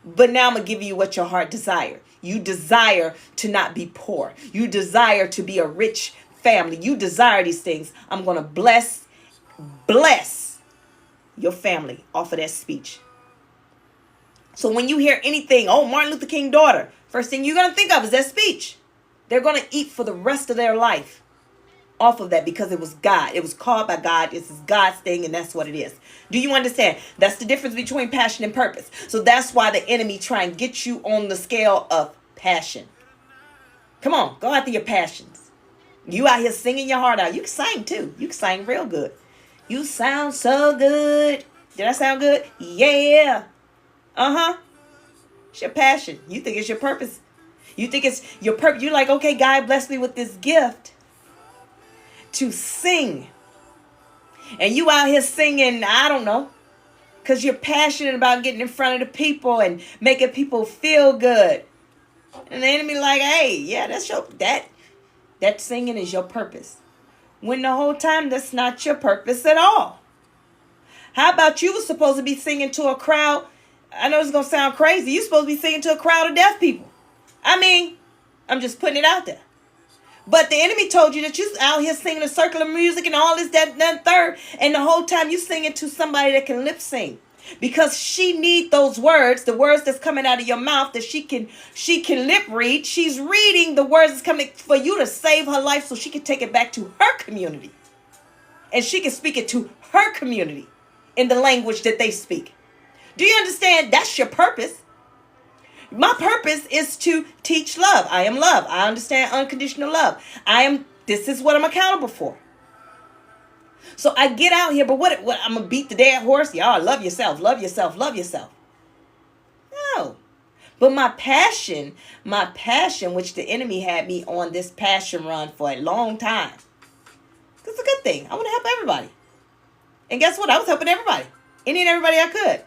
But now I'm going to give you what your heart desires. You desire to not be poor. You desire to be a rich family. You desire these things. I'm going to bless your family off of that speech. So when you hear anything, oh, Martin Luther King daughter, first thing you're going to think of is that speech. They're going to eat for the rest of their life off of that because it was God. It was called by God. This is God's thing, and that's what it is. Do you understand? That's the difference between passion and purpose. So that's why the enemy try and get you on the scale of passion. Come on, go after your passions. You out here singing your heart out. You can sing too. You can sing real good. You sound so good. Did I sound good? Yeah. It's your passion. You think it's your purpose. You think it's your purpose. You're like, okay, God bless me with this gift to sing. And you out here singing, I don't know, because you're passionate about getting in front of the people and making people feel good. And the enemy like, hey, yeah, that's that singing is your purpose. When the whole time that's not your purpose at all. How about you were supposed to be singing to a crowd? I know it's going to sound crazy. You're supposed to be singing to a crowd of deaf people. I mean, I'm just putting it out there. But the enemy told you that you out here singing a circular music and all this, that, third. And the whole time you singing to somebody that can lip sing. Because she need those words, the words that's coming out of your mouth that she can lip read. She's reading the words that's coming for you to save her life so she can take it back to her community. And she can speak it to her community in the language that they speak. Do you understand? That's your purpose. My purpose is to teach love. I am love. I understand unconditional love. This is what I'm accountable for. So I get out here, but what I'm going to beat the dead horse? Y'all love yourself, love yourself, love yourself. No. But my passion, which the enemy had me on this passion run for a long time. It's a good thing. I want to help everybody. And guess what? I was helping everybody. Any and everybody I could.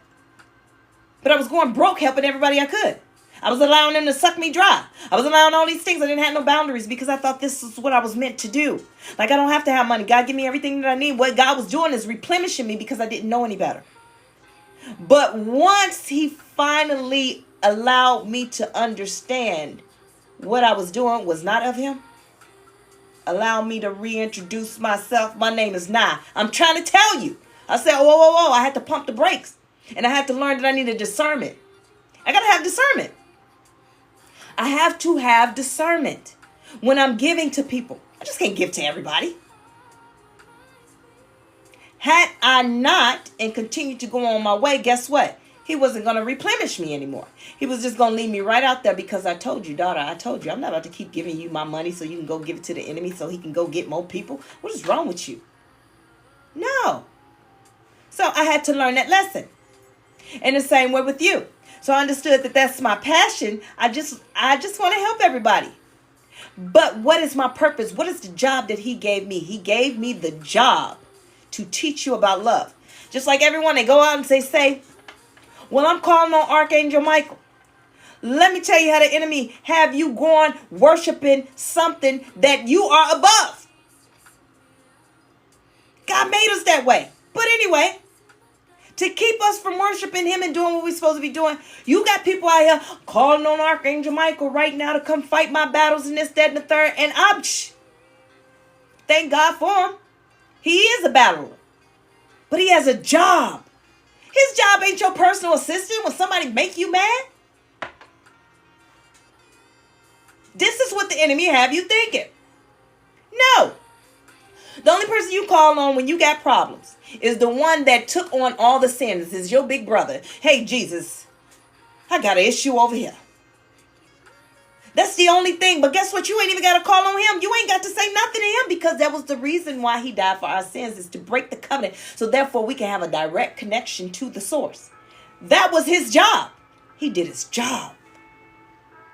But I was going broke helping everybody I could. I was allowing them to suck me dry. I was allowing all these things. I didn't have no boundaries because I thought this is what I was meant to do. Like, I don't have to have money. God give me everything that I need. What God was doing is replenishing me because I didn't know any better. But once he finally allowed me to understand what I was doing was not of him, allow me to reintroduce myself. My name is Nah. I'm trying to tell you. I said, whoa. I had to pump the brakes. And I had to learn that I needed discernment. I got to have discernment. I have to have discernment when I'm giving to people. I just can't give to everybody. Had I not and continued to go on my way, guess what? He wasn't going to replenish me anymore. He was just going to leave me right out there because I told you, daughter, I'm not about to keep giving you my money so you can go give it to the enemy so he can go get more people. What is wrong with you? No. So I had to learn that lesson. And the same way with you. So I understood that that's my passion. I just want to help everybody. But what is my purpose? What is the job that he gave me? He gave me the job to teach you about love. Just like everyone, they go out and say, well, I'm calling on Archangel Michael. Let me tell you how the enemy have you going worshiping something that you are above. God made us that way. But anyway, to keep us from worshiping him and doing what we're supposed to be doing, you got people out here calling on Archangel Michael right now to come fight my battles and this, that, and the third. And thank God for him. He is a battler. But he has a job. His job ain't your personal assistant when somebody make you mad. This is what the enemy have you thinking. No. The only person you call on when you got problems is the one that took on all the sins. Is your big brother. Hey, Jesus, I got an issue over here. That's the only thing. But guess what? You ain't even got to call on him. You ain't got to say nothing to him, because that was the reason why he died for our sins, is to break the covenant. So therefore we can have a direct connection to the source. That was his job. He did his job.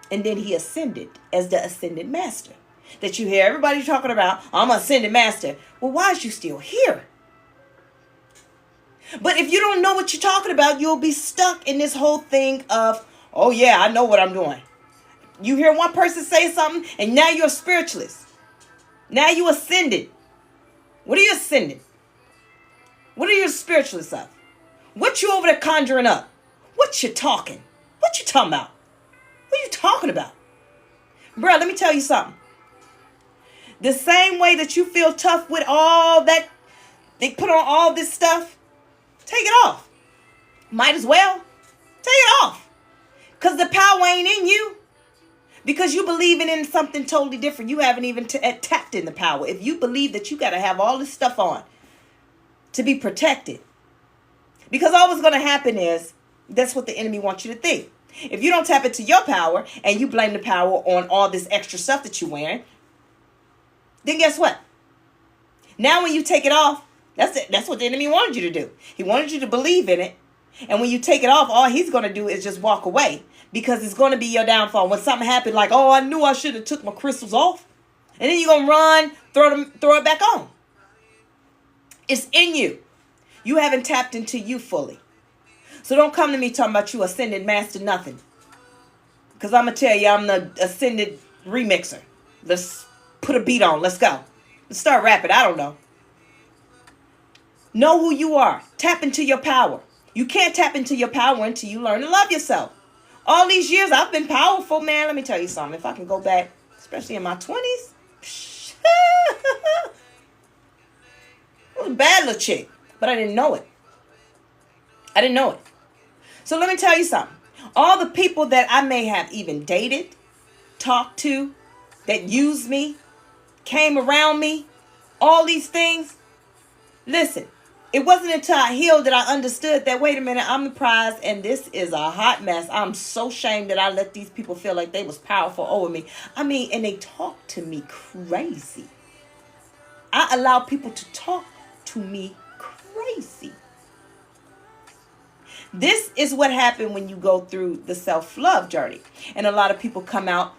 And then he ascended as the ascended master. That you hear everybody talking about, I'm an ascended master. Well, why is you still here? But if you don't know what you're talking about, you'll be stuck in this whole thing of, oh yeah, I know what I'm doing. You hear one person say something, and now you're a spiritualist. Now you ascended. What are you ascending? What are you a spiritualist of? What you over there conjuring up? What you talking? What you talking about? What are you talking about? Bro, let me tell you something. The same way that you feel tough with all that, they put on all this stuff, take it off. Might as well. Take it off. Because the power ain't in you. Because you believing in something totally different. You haven't even tapped in the power. If you believe that you got to have all this stuff on to be protected. Because all what's going to happen is, that's what the enemy wants you to think. If you don't tap into your power and you blame the power on all this extra stuff that you're wearing, then guess what? Now when you take it off, that's it. That's what the enemy wanted you to do. He wanted you to believe in it. And when you take it off, all he's going to do is just walk away. Because it's going to be your downfall. When something happened like, oh, I knew I should have took my crystals off. And then you're going to run, throw it back on. It's in you. You haven't tapped into you fully. So don't come to me talking about you ascended master nothing. Because I'm going to tell you, I'm the ascended remixer. Let's put a beat on. Let's go. Let's start rapping. I don't know. Know who you are. Tap into your power. You can't tap into your power until you learn to love yourself. All these years, I've been powerful, man. Let me tell you something. If I can go back, especially in my 20s, I was a bad little chick, but I didn't know it. I didn't know it. So let me tell you something. All the people that I may have even dated, talked to, that used me, came around me, all these things, listen. It wasn't until I healed that I understood that, wait a minute, I'm the prize and this is a hot mess. I'm so ashamed that I let these people feel like they was powerful over me. I mean, and they talk to me crazy. I allow people to talk to me crazy. This is what happened when you go through the self-love journey. And a lot of people come out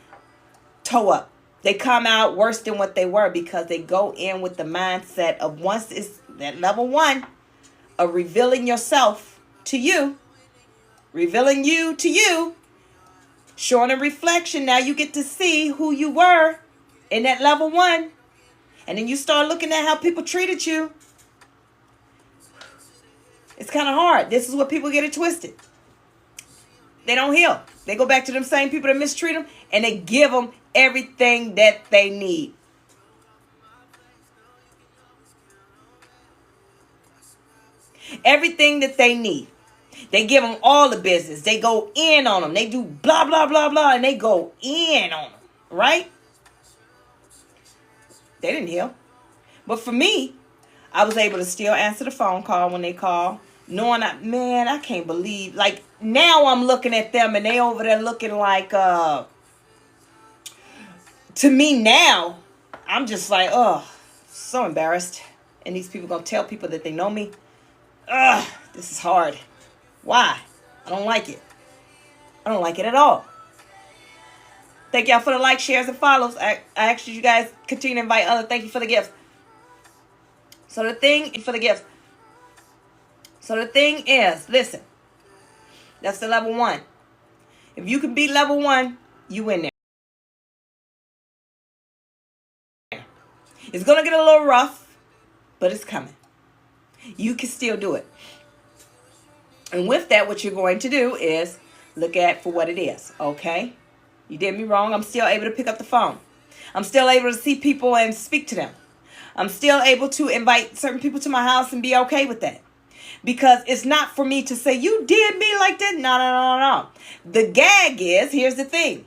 toe up. They come out worse than what they were because they go in with the mindset of, once it's that level 1 of revealing yourself to you, revealing you to you, showing a reflection. Now you get to see who you were in that level 1. And then you start looking at how people treated you. It's kind of hard. This is what people get it twisted. They don't heal. They go back to them same people that mistreat them, and they give them everything that they need. Everything that they need. They give them all the business. They go in on them. They do blah, blah, blah, blah, and they go in on them. Right? They didn't heal. But for me, I was able to still answer the phone call when they call. Knowing that, man, I can't believe. Like, now I'm looking at them and they over there looking like, to me now, I'm just like, oh, so embarrassed. And these people going to tell people that they know me. Ugh, this is hard. Why? I don't like it. I don't like it at all. Thank y'all for the likes, shares, and follows. I asked you guys continue to invite others. Thank you for the gifts. So the thing is, listen. That's the level 1. If you can beat level 1, you in there. It's going to get a little rough, but it's coming. You can still do it. And with that, what you're going to do is look at for what it is, okay? You did me wrong. I'm still able to pick up the phone. I'm still able to see people and speak to them. I'm still able to invite certain people to my house and be okay with that. Because it's not for me to say, you did me like that. No. The gag is, here's the thing.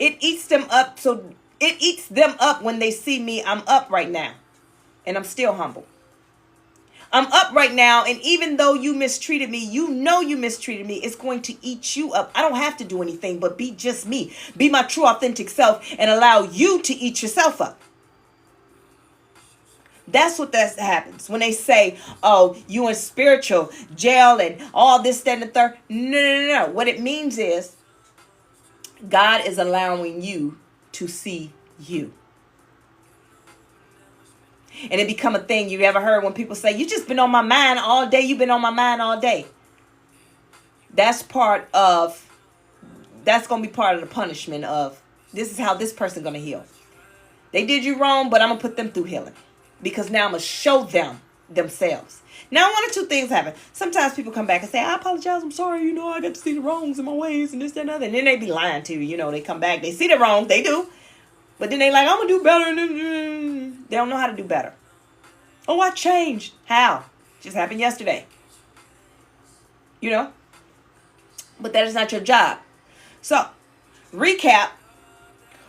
It eats them up. So it eats them up when they see me. I'm up right now. And I'm still humble. I'm up right now. And even though you mistreated me, you mistreated me. It's going to eat you up. I don't have to do anything but be just me. Be my true authentic self and allow you to eat yourself up. That's what that happens when they say, oh, you in spiritual jail and all this, that, and the third. No. What it means is God is allowing you to see you. And it become a thing. You ever heard when people say, you just been on my mind all day. You've been on my mind all day. That's going to be part of the punishment of, this is how this person going to heal. They did you wrong, but I'm going to put them through healing. Because now I'm going to show them themselves. Now, one or two things happen. Sometimes people come back and say, I apologize. I'm sorry. I got to see the wrongs in my ways and this, that, and other. And then they be lying to you. They come back. They see the wrong. They do. But then they like, I'm going to do better. They don't know how to do better. Oh, I changed. How? Just happened yesterday. But that is not your job. So, recap.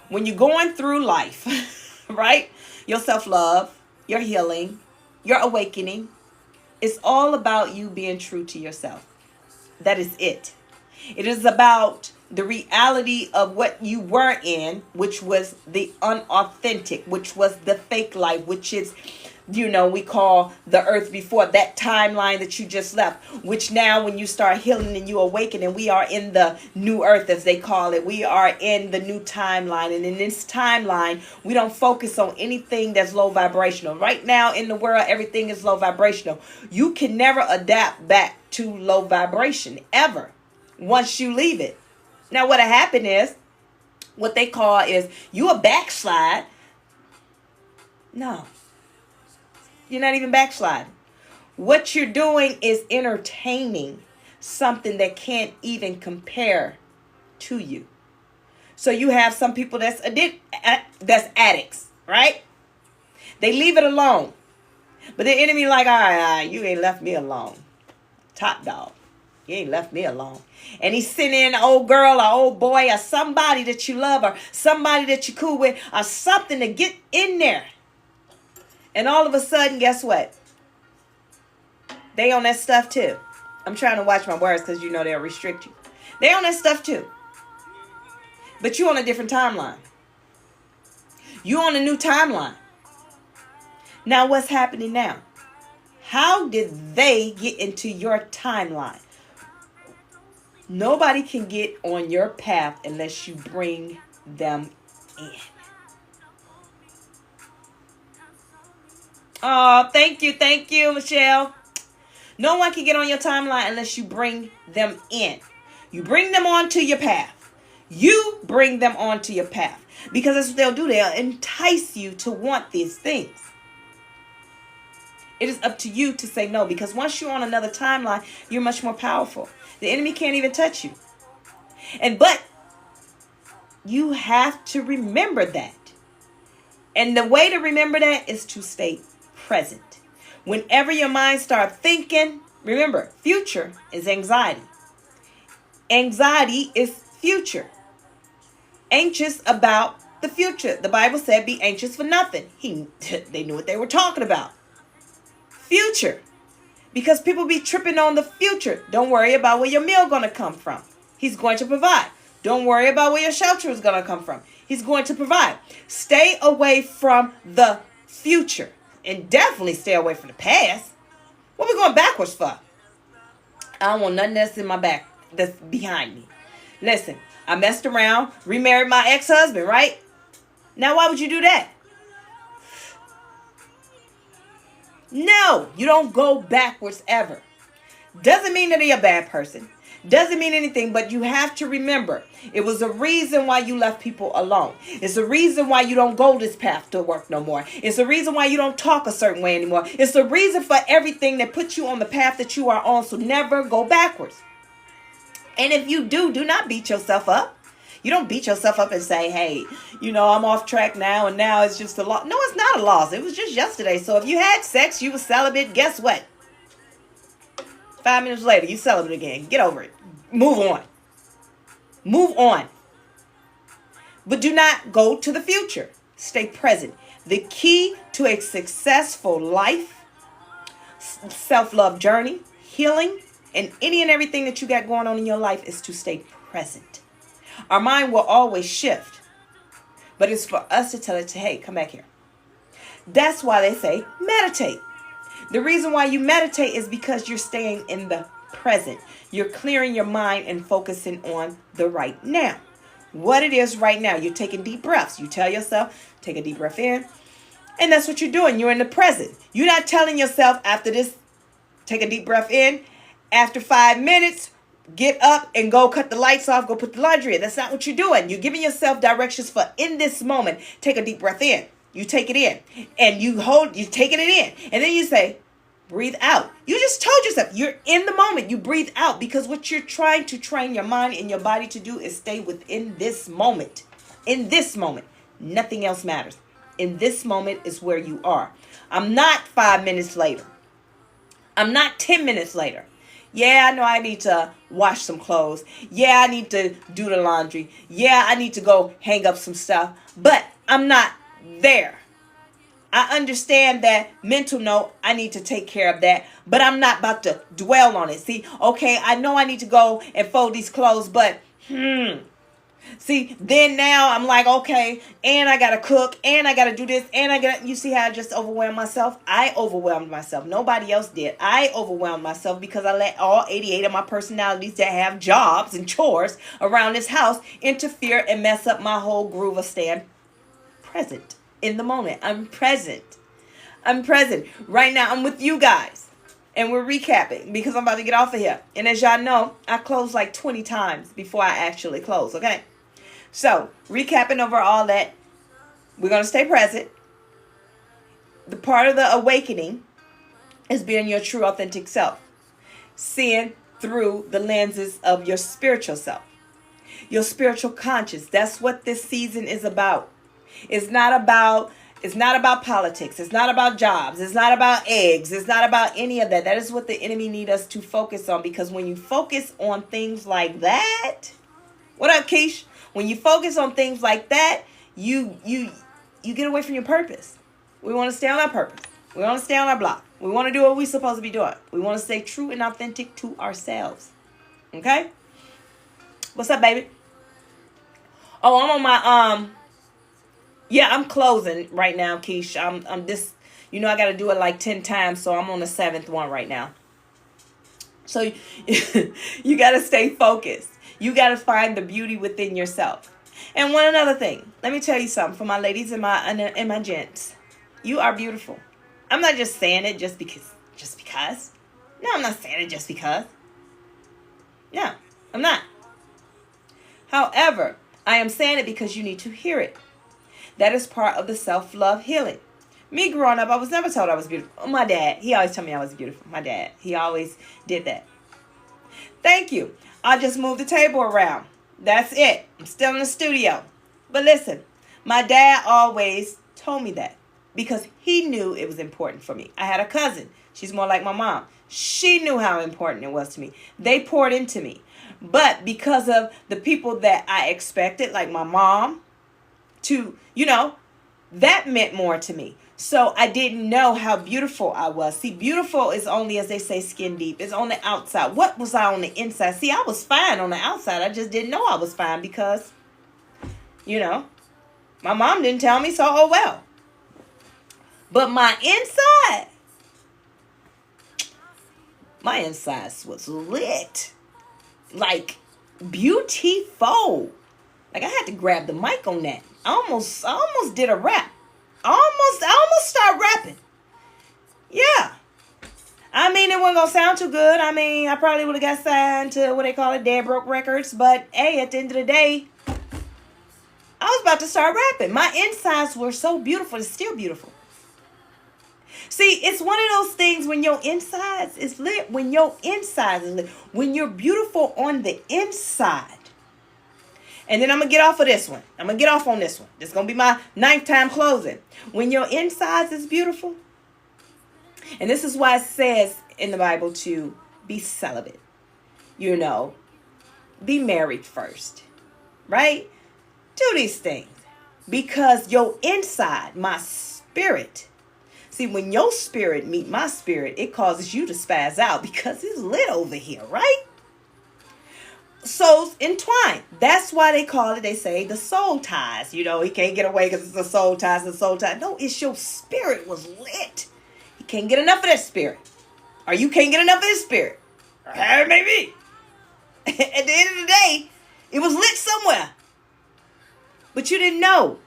When you're going through life, right? Your self-love, your healing, your awakening. It's all about you being true to yourself. That is it. It is about the reality of what you were in, which was the unauthentic, which was the fake life, which is, we call the earth before, that timeline that you just left, which now when you start healing and you awaken, and we are in the new earth, as they call it, we are in the new timeline. And in this timeline, we don't focus on anything that's low vibrational. Right now in the world, everything is low vibrational. You can never adapt back to low vibration ever once you leave it. Now what happened is, what they call is, you a backslide. No. You're not even backsliding. What you're doing is entertaining something that can't even compare to you. So you have some people that's addicts, right? They leave it alone. But the enemy like, all right, you ain't left me alone. Top dog. You ain't left me alone. And he's sending in an old girl, or old boy, or somebody that you love, or somebody that you're cool with, or something to get in there. And all of a sudden, guess what? They on that stuff too. I'm trying to watch my words because they'll restrict you. They on that stuff too. But you on a different timeline. You on a new timeline. Now what's happening now? How did they get into your timeline? Nobody can get on your path unless you bring them in. Oh, thank you, Michelle. No one can get on your timeline unless you bring them in. You bring them onto your path. You bring them onto your path. Because that's what they'll do. They'll entice you to want these things. It is up to you to say no. Because once you're on another timeline, you're much more powerful. The enemy can't even touch you. But you have to remember that. And the way to remember that is to stay present. Whenever your mind starts thinking, remember, future is anxiety. Anxiety is future. Anxious about the future. The Bible said, be anxious for nothing. They knew what they were talking about. Future. Because people be tripping on the future. Don't worry about where your meal going to come from. He's going to provide. Don't worry about where your shelter is going to come from. He's going to provide. Stay away from the future. And definitely stay away from the past. What are we going backwards for? I don't want nothing that's in my back, that's behind me. Listen, I messed around, remarried my ex-husband, right? Now why would you do that? No, you don't go backwards ever. Doesn't mean that you're a bad person. Doesn't mean anything, but you have to remember, it was a reason why you left people alone. It's a reason why you don't go this path to work no more. It's a reason why you don't talk a certain way anymore. It's a reason for everything that puts you on the path that you are on. So never go backwards. And if you do not beat yourself up. You don't beat yourself up and say, hey, I'm off track now and now it's just a loss. No, it's not a loss. It was just yesterday. So if you had sex, you were celibate, guess what? 5 minutes later, you celibate again. Get over it. Move on. Move on. but do not go to the future. Stay present. The key to a successful life, self-love journey, healing, and any and everything that you got going on in your life is to stay present. Our mind will always shift, but it's for us to tell it to, hey, come back here. That's why they say meditate. The reason why you meditate is because you're staying in the present. You're clearing your mind and focusing on the right now. What it is right now. You're taking deep breaths. You tell yourself, take a deep breath in. And that's what you're doing. You're in the present. You're not telling yourself after this, take a deep breath in. After 5 minutes, get up and go cut the lights off, go put the laundry in. That's not what you're doing. You're giving yourself directions for in this moment. Take a deep breath in. You take it in. And you're taking it in. And then you say, breathe out. You just told yourself you're in the moment. You breathe out because what you're trying to train your mind and your body to do is stay within this moment. In this moment. Nothing else matters. In this moment is where you are. I'm not 5 minutes later. I'm not 10 minutes later. Yeah, I know I need to wash some clothes. Yeah, I need to do the laundry. Yeah, I need to go hang up some stuff. But I'm not there. I understand that mental note, I need to take care of that, but I'm not about to dwell on it. See, okay, I know I need to go and fold these clothes, but see, then now I'm like, okay, and I got to cook, and I got to do this, and you see how I just overwhelmed myself? I overwhelmed myself. Nobody else did. I overwhelmed myself because I let all 88 of my personalities that have jobs and chores around this house interfere and mess up my whole groove of staying present. In the moment. I'm present. I'm present. Right now, I'm with you guys. And we're recapping because I'm about to get off of here. And as y'all know, I close like 20 times before I actually close. Okay? So, recapping over all that. We're going to stay present. The part of the awakening is being your true, authentic self. Seeing through the lenses of your spiritual self. Your spiritual conscious. That's what this season is about. It's not about politics. It's not about jobs. It's not about eggs. It's not about any of that. That is what the enemy need us to focus on. Because when you focus on things like that, what up, Keish? When you focus on things like that, you get away from your purpose. We want to stay on our purpose. We want to stay on our block. We want to do what we're supposed to be doing. We want to stay true and authentic to ourselves. Okay? What's up, baby? Oh, I'm on my yeah, I'm closing right now, Keish. I'm this, I got to do it like 10 times, so I'm on the 7th one right now. So you got to stay focused. You got to find the beauty within yourself. And one another thing, let me tell you something for my ladies and my gents. You are beautiful. I'm not just saying it just because. No, I'm not saying it just because. No, I'm not. However, I am saying it because you need to hear it. That is part of the self-love healing. Me growing up, I was never told I was beautiful. My dad, he always told me I was beautiful. My dad, he always did that. Thank you. I just moved the table around. That's it. I'm still in the studio. But listen, my dad always told me that because he knew it was important for me. I had a cousin. She's more like my mom. She knew how important it was to me. They poured into me. But because of the people that I expected, like my mom, to, that meant more to me. So I didn't know how beautiful I was. See, beautiful is only, as they say, skin deep. It's on the outside. What was I on the inside? See, I was fine on the outside. I just didn't know I was fine because, my mom didn't tell me, so oh well. But my insides was lit. Like, beautiful. Like, I had to grab the mic on that. I almost did a rap. I almost started rapping. Yeah. I mean, it wasn't going to sound too good. I mean, I probably would have got signed to what they call it, Dead Broke Records. But, hey, at the end of the day, I was about to start rapping. My insides were so beautiful. It's still beautiful. See, it's one of those things when your insides is lit. When your insides is lit. When you're beautiful on the inside. And then I'm going to get off of this one. I'm going to get off on this one. This is going to be my 9th time closing. When your insides is beautiful. And this is why it says in the Bible to be celibate. Be married first. Right? Do these things because your inside, my spirit. See, when your spirit meet my spirit, it causes you to spaz out because it's lit over here, right? Souls entwined. That's why they call it, they say, the soul ties. You know, he can't get away because it's the soul ties, the soul ties. No, it's your spirit was lit. You can't get enough of that spirit. Or you can't get enough of his spirit. Or however it may be. At the end of the day, it was lit somewhere. But you didn't know.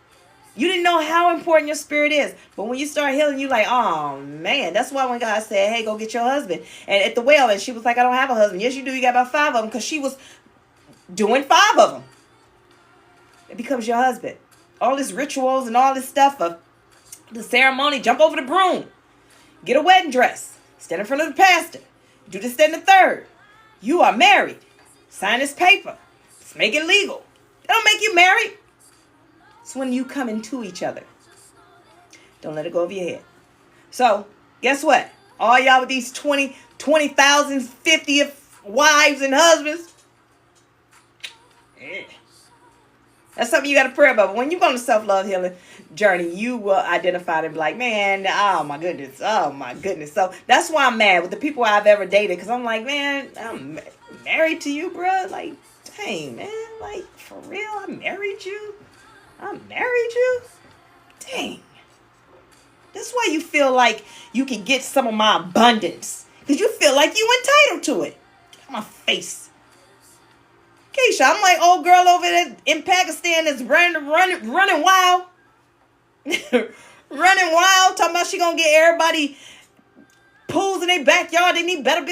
You didn't know how important your spirit is. But when you start healing, you like, oh, man. That's why when God said, hey, go get your husband. And at the well, and she was like, I don't have a husband. Yes, you do. You got about 5 of them because she was doing 5 of them. It becomes your husband. All these rituals and all this stuff of the ceremony. Jump over the broom. Get a wedding dress. Stand in front of the pastor. Do this, that, and the third. You are married. Sign this paper. Let's make it legal. It don't make you married. It's when you come into each other. Don't let it go over your head. So, guess what? All y'all with these 20,000, 50 wives and husbands. That's something you got to pray about. But when you go on the self-love healing journey, you will identify and be like, man, oh my goodness. Oh my goodness. So that's why I'm mad with the people I've ever dated. Because I'm like, man, I'm married to you, bro. Like, dang, man. Like, for real? I married you? Dang. That's why you feel like you can get some of my abundance. Because you feel like you entitled to it. Get out my face. Keisha, I'm like old girl over there in Pakistan that's running wild. Running wild. Talking about she going to get everybody pools in their backyard. They need better.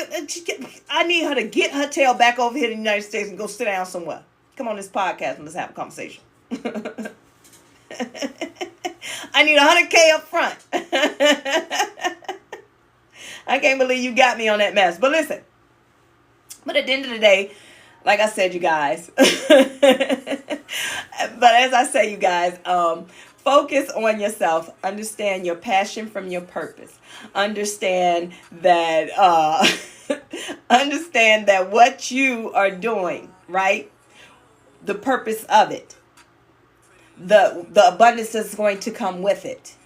I need her to get her tail back over here in the United States and go sit down somewhere. Come on this podcast and let's have a conversation. I need 100K up front. I can't believe you got me on that mess. But listen. But at the end of the day, like I said, you guys. But as I say, you guys, focus on yourself. Understand your passion from your purpose. Understand that what you are doing, right? The purpose of it. The abundance that's going to come with it.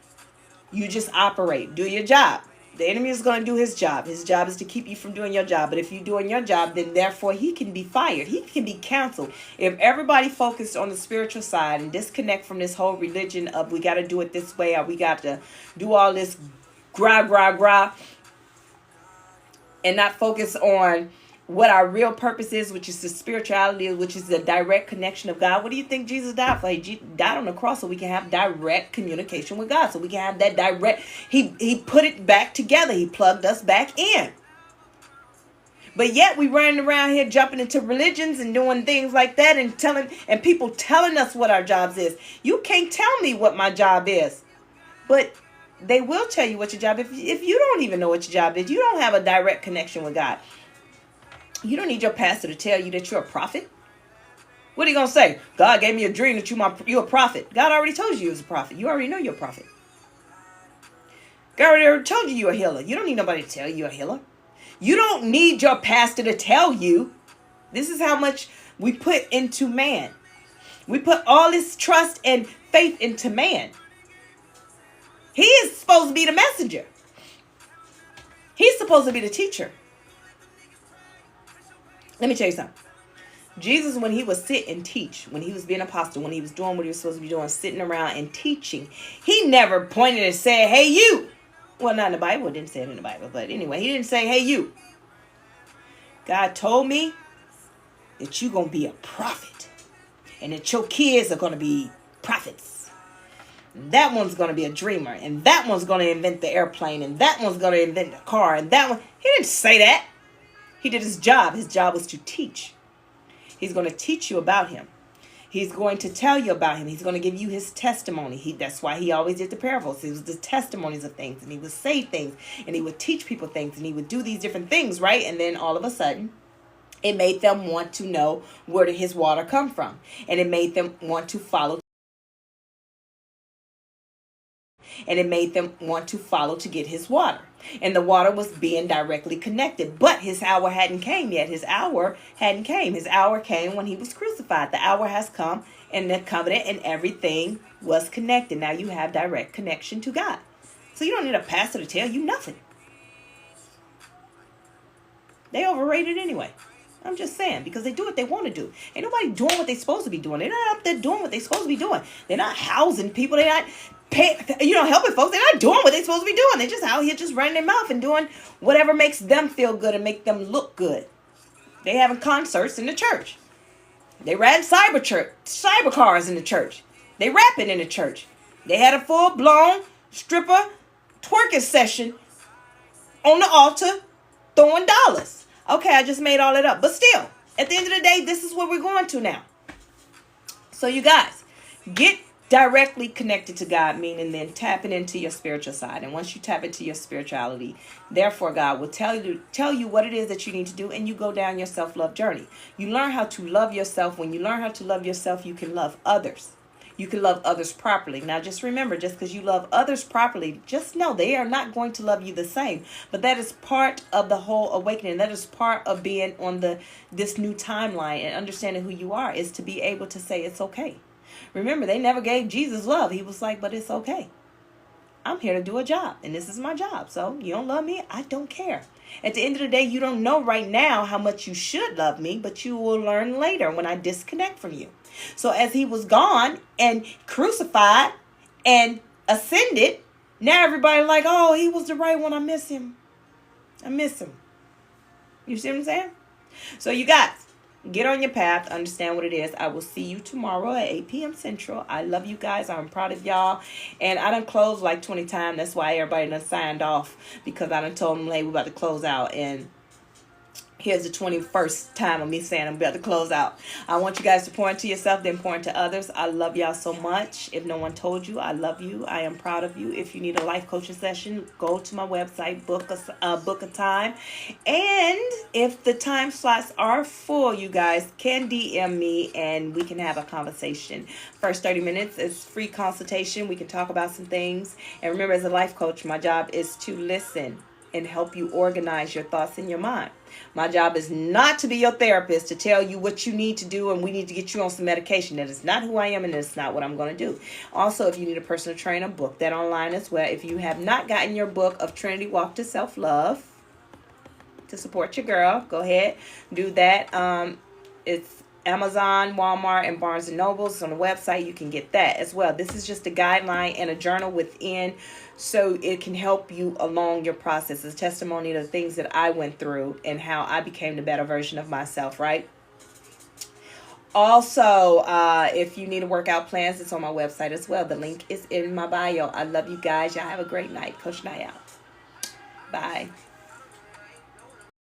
You just operate. Do your job. The enemy is going to do his job. His job is to keep you from doing your job. But if you're doing your job, then therefore he can be fired. He can be canceled. If everybody focused on the spiritual side and disconnect from this whole religion of we got to do it this way or we got to do all this gra, and not focus on what our real purpose is, which is the spirituality, which is the direct connection of God. What do you think Jesus died for? He died on the cross so we can have direct communication with God. So we can have that direct. He put it back together. He plugged us back in. But yet we running around here jumping into religions and doing things like that and people telling us what our jobs is. You can't tell me what my job is. But they will tell you what your job is. If you don't even know what your job is, you don't have a direct connection with God. You don't need your pastor to tell you that you're a prophet. What are you going to say? God gave me a dream that you're a prophet. God already told you was a prophet. You already know you're a prophet. God already told you you're a healer. You don't need nobody to tell you you're a healer. You don't need your pastor to tell you. This is how much we put into man. We put all this trust and faith into man. He is supposed to be the messenger. He's supposed to be the teacher. Let me tell you something. Jesus, when he was sit and teach, when he was being an apostle, when he was doing what he was supposed to be doing, sitting around and teaching, he never pointed and said, hey, you. Well, not in the Bible. It didn't say it in the Bible. But anyway, he didn't say, hey, you. God told me that you're going to be a prophet and that your kids are going to be prophets. And that one's going to be a dreamer. And that one's going to invent the airplane. And that one's going to invent the car. And that one. He didn't say that. He did his job. His job was to teach. He's going to teach you about him. He's going to tell you about him. He's going to give you his testimony. That's why he always did the parables. It was the testimonies of things. And he would say things. And he would teach people things. And he would do these different things, right? And then all of a sudden, it made them want to know where did his water come from. And it made them want to follow. and it made them want to follow to get his water. And the water was being directly connected. But his hour hadn't came yet. His hour hadn't came. His hour came when he was crucified. The hour has come, and the covenant and everything was connected. Now you have direct connection to God. So you don't need a pastor to tell you nothing. They overrated anyway. I'm just saying, because they do what they want to do. Ain't nobody doing what they're supposed to be doing. They're not up there doing what they're supposed to be doing. They're not housing people. They're not helping folks. They're not doing what they're supposed to be doing. They're just out here just running their mouth and doing whatever makes them feel good and make them look good. They having concerts in the church. They riding cyber cars in the church. They rapping in the church. They had a full-blown stripper twerking session on the altar throwing dollars. Okay, I just made all that up. But still, at the end of the day, this is where we're going to now. So you guys, get directly connected to God, meaning then tapping into your spiritual side. And once you tap into your spirituality, therefore God will tell you what it is that you need to do, and you go down your self-love journey. You learn how to love yourself. When you learn how to love yourself, you can love others. You can love others properly. Now, just remember, just because you love others properly, just know they are not going to love you the same. But that is part of the whole awakening. That is part of being on this new timeline and understanding who you are, is to be able to say it's okay. Remember, they never gave Jesus love. He was like, but it's okay. I'm here to do a job, and this is my job. So you don't love me, I don't care. At the end of the day, you don't know right now how much you should love me, but you will learn later when I disconnect from you. So as he was gone and crucified and ascended, now everybody like, oh, he was the right one. I miss him. I miss him. You see what I'm saying? So you guys, get on your path. Understand what it is. I will see you tomorrow at 8 p.m. Central. I love you guys. I'm proud of y'all. And I done closed like 20 times. That's why everybody done signed off, because I done told them, hey, we're about to close out. And here's the 21st time of me saying I'm about to close out. I want you guys to pour into yourself, then pour into others. I love y'all so much. If no one told you, I love you. I am proud of you. If you need a life coaching session, go to my website, book a time. And if the time slots are full, you guys can DM me and we can have a conversation. First 30 minutes is free consultation. We can talk about some things. And remember, as a life coach, my job is to listen and help you organize your thoughts in your mind. My job is not to be your therapist, to tell you what you need to do and we need to get you on some medication. That is not who I am, and that's not what I'm going to do. Also, if you need a personal trainer, book that online as well. If you have not gotten your book of Trinity Walk to Self-Love to support your girl, go ahead, do that. It's Amazon, Walmart, and Barnes & Nobles. On the website, you can get that as well. This is just a guideline and a journal within, so it can help you along your process. It's a testimony to the things that I went through and how I became the better version of myself, right? Also, if you need a workout plans, it's on my website as well. The link is in my bio. I love you guys. Y'all have a great night. Coach Nye out. Bye.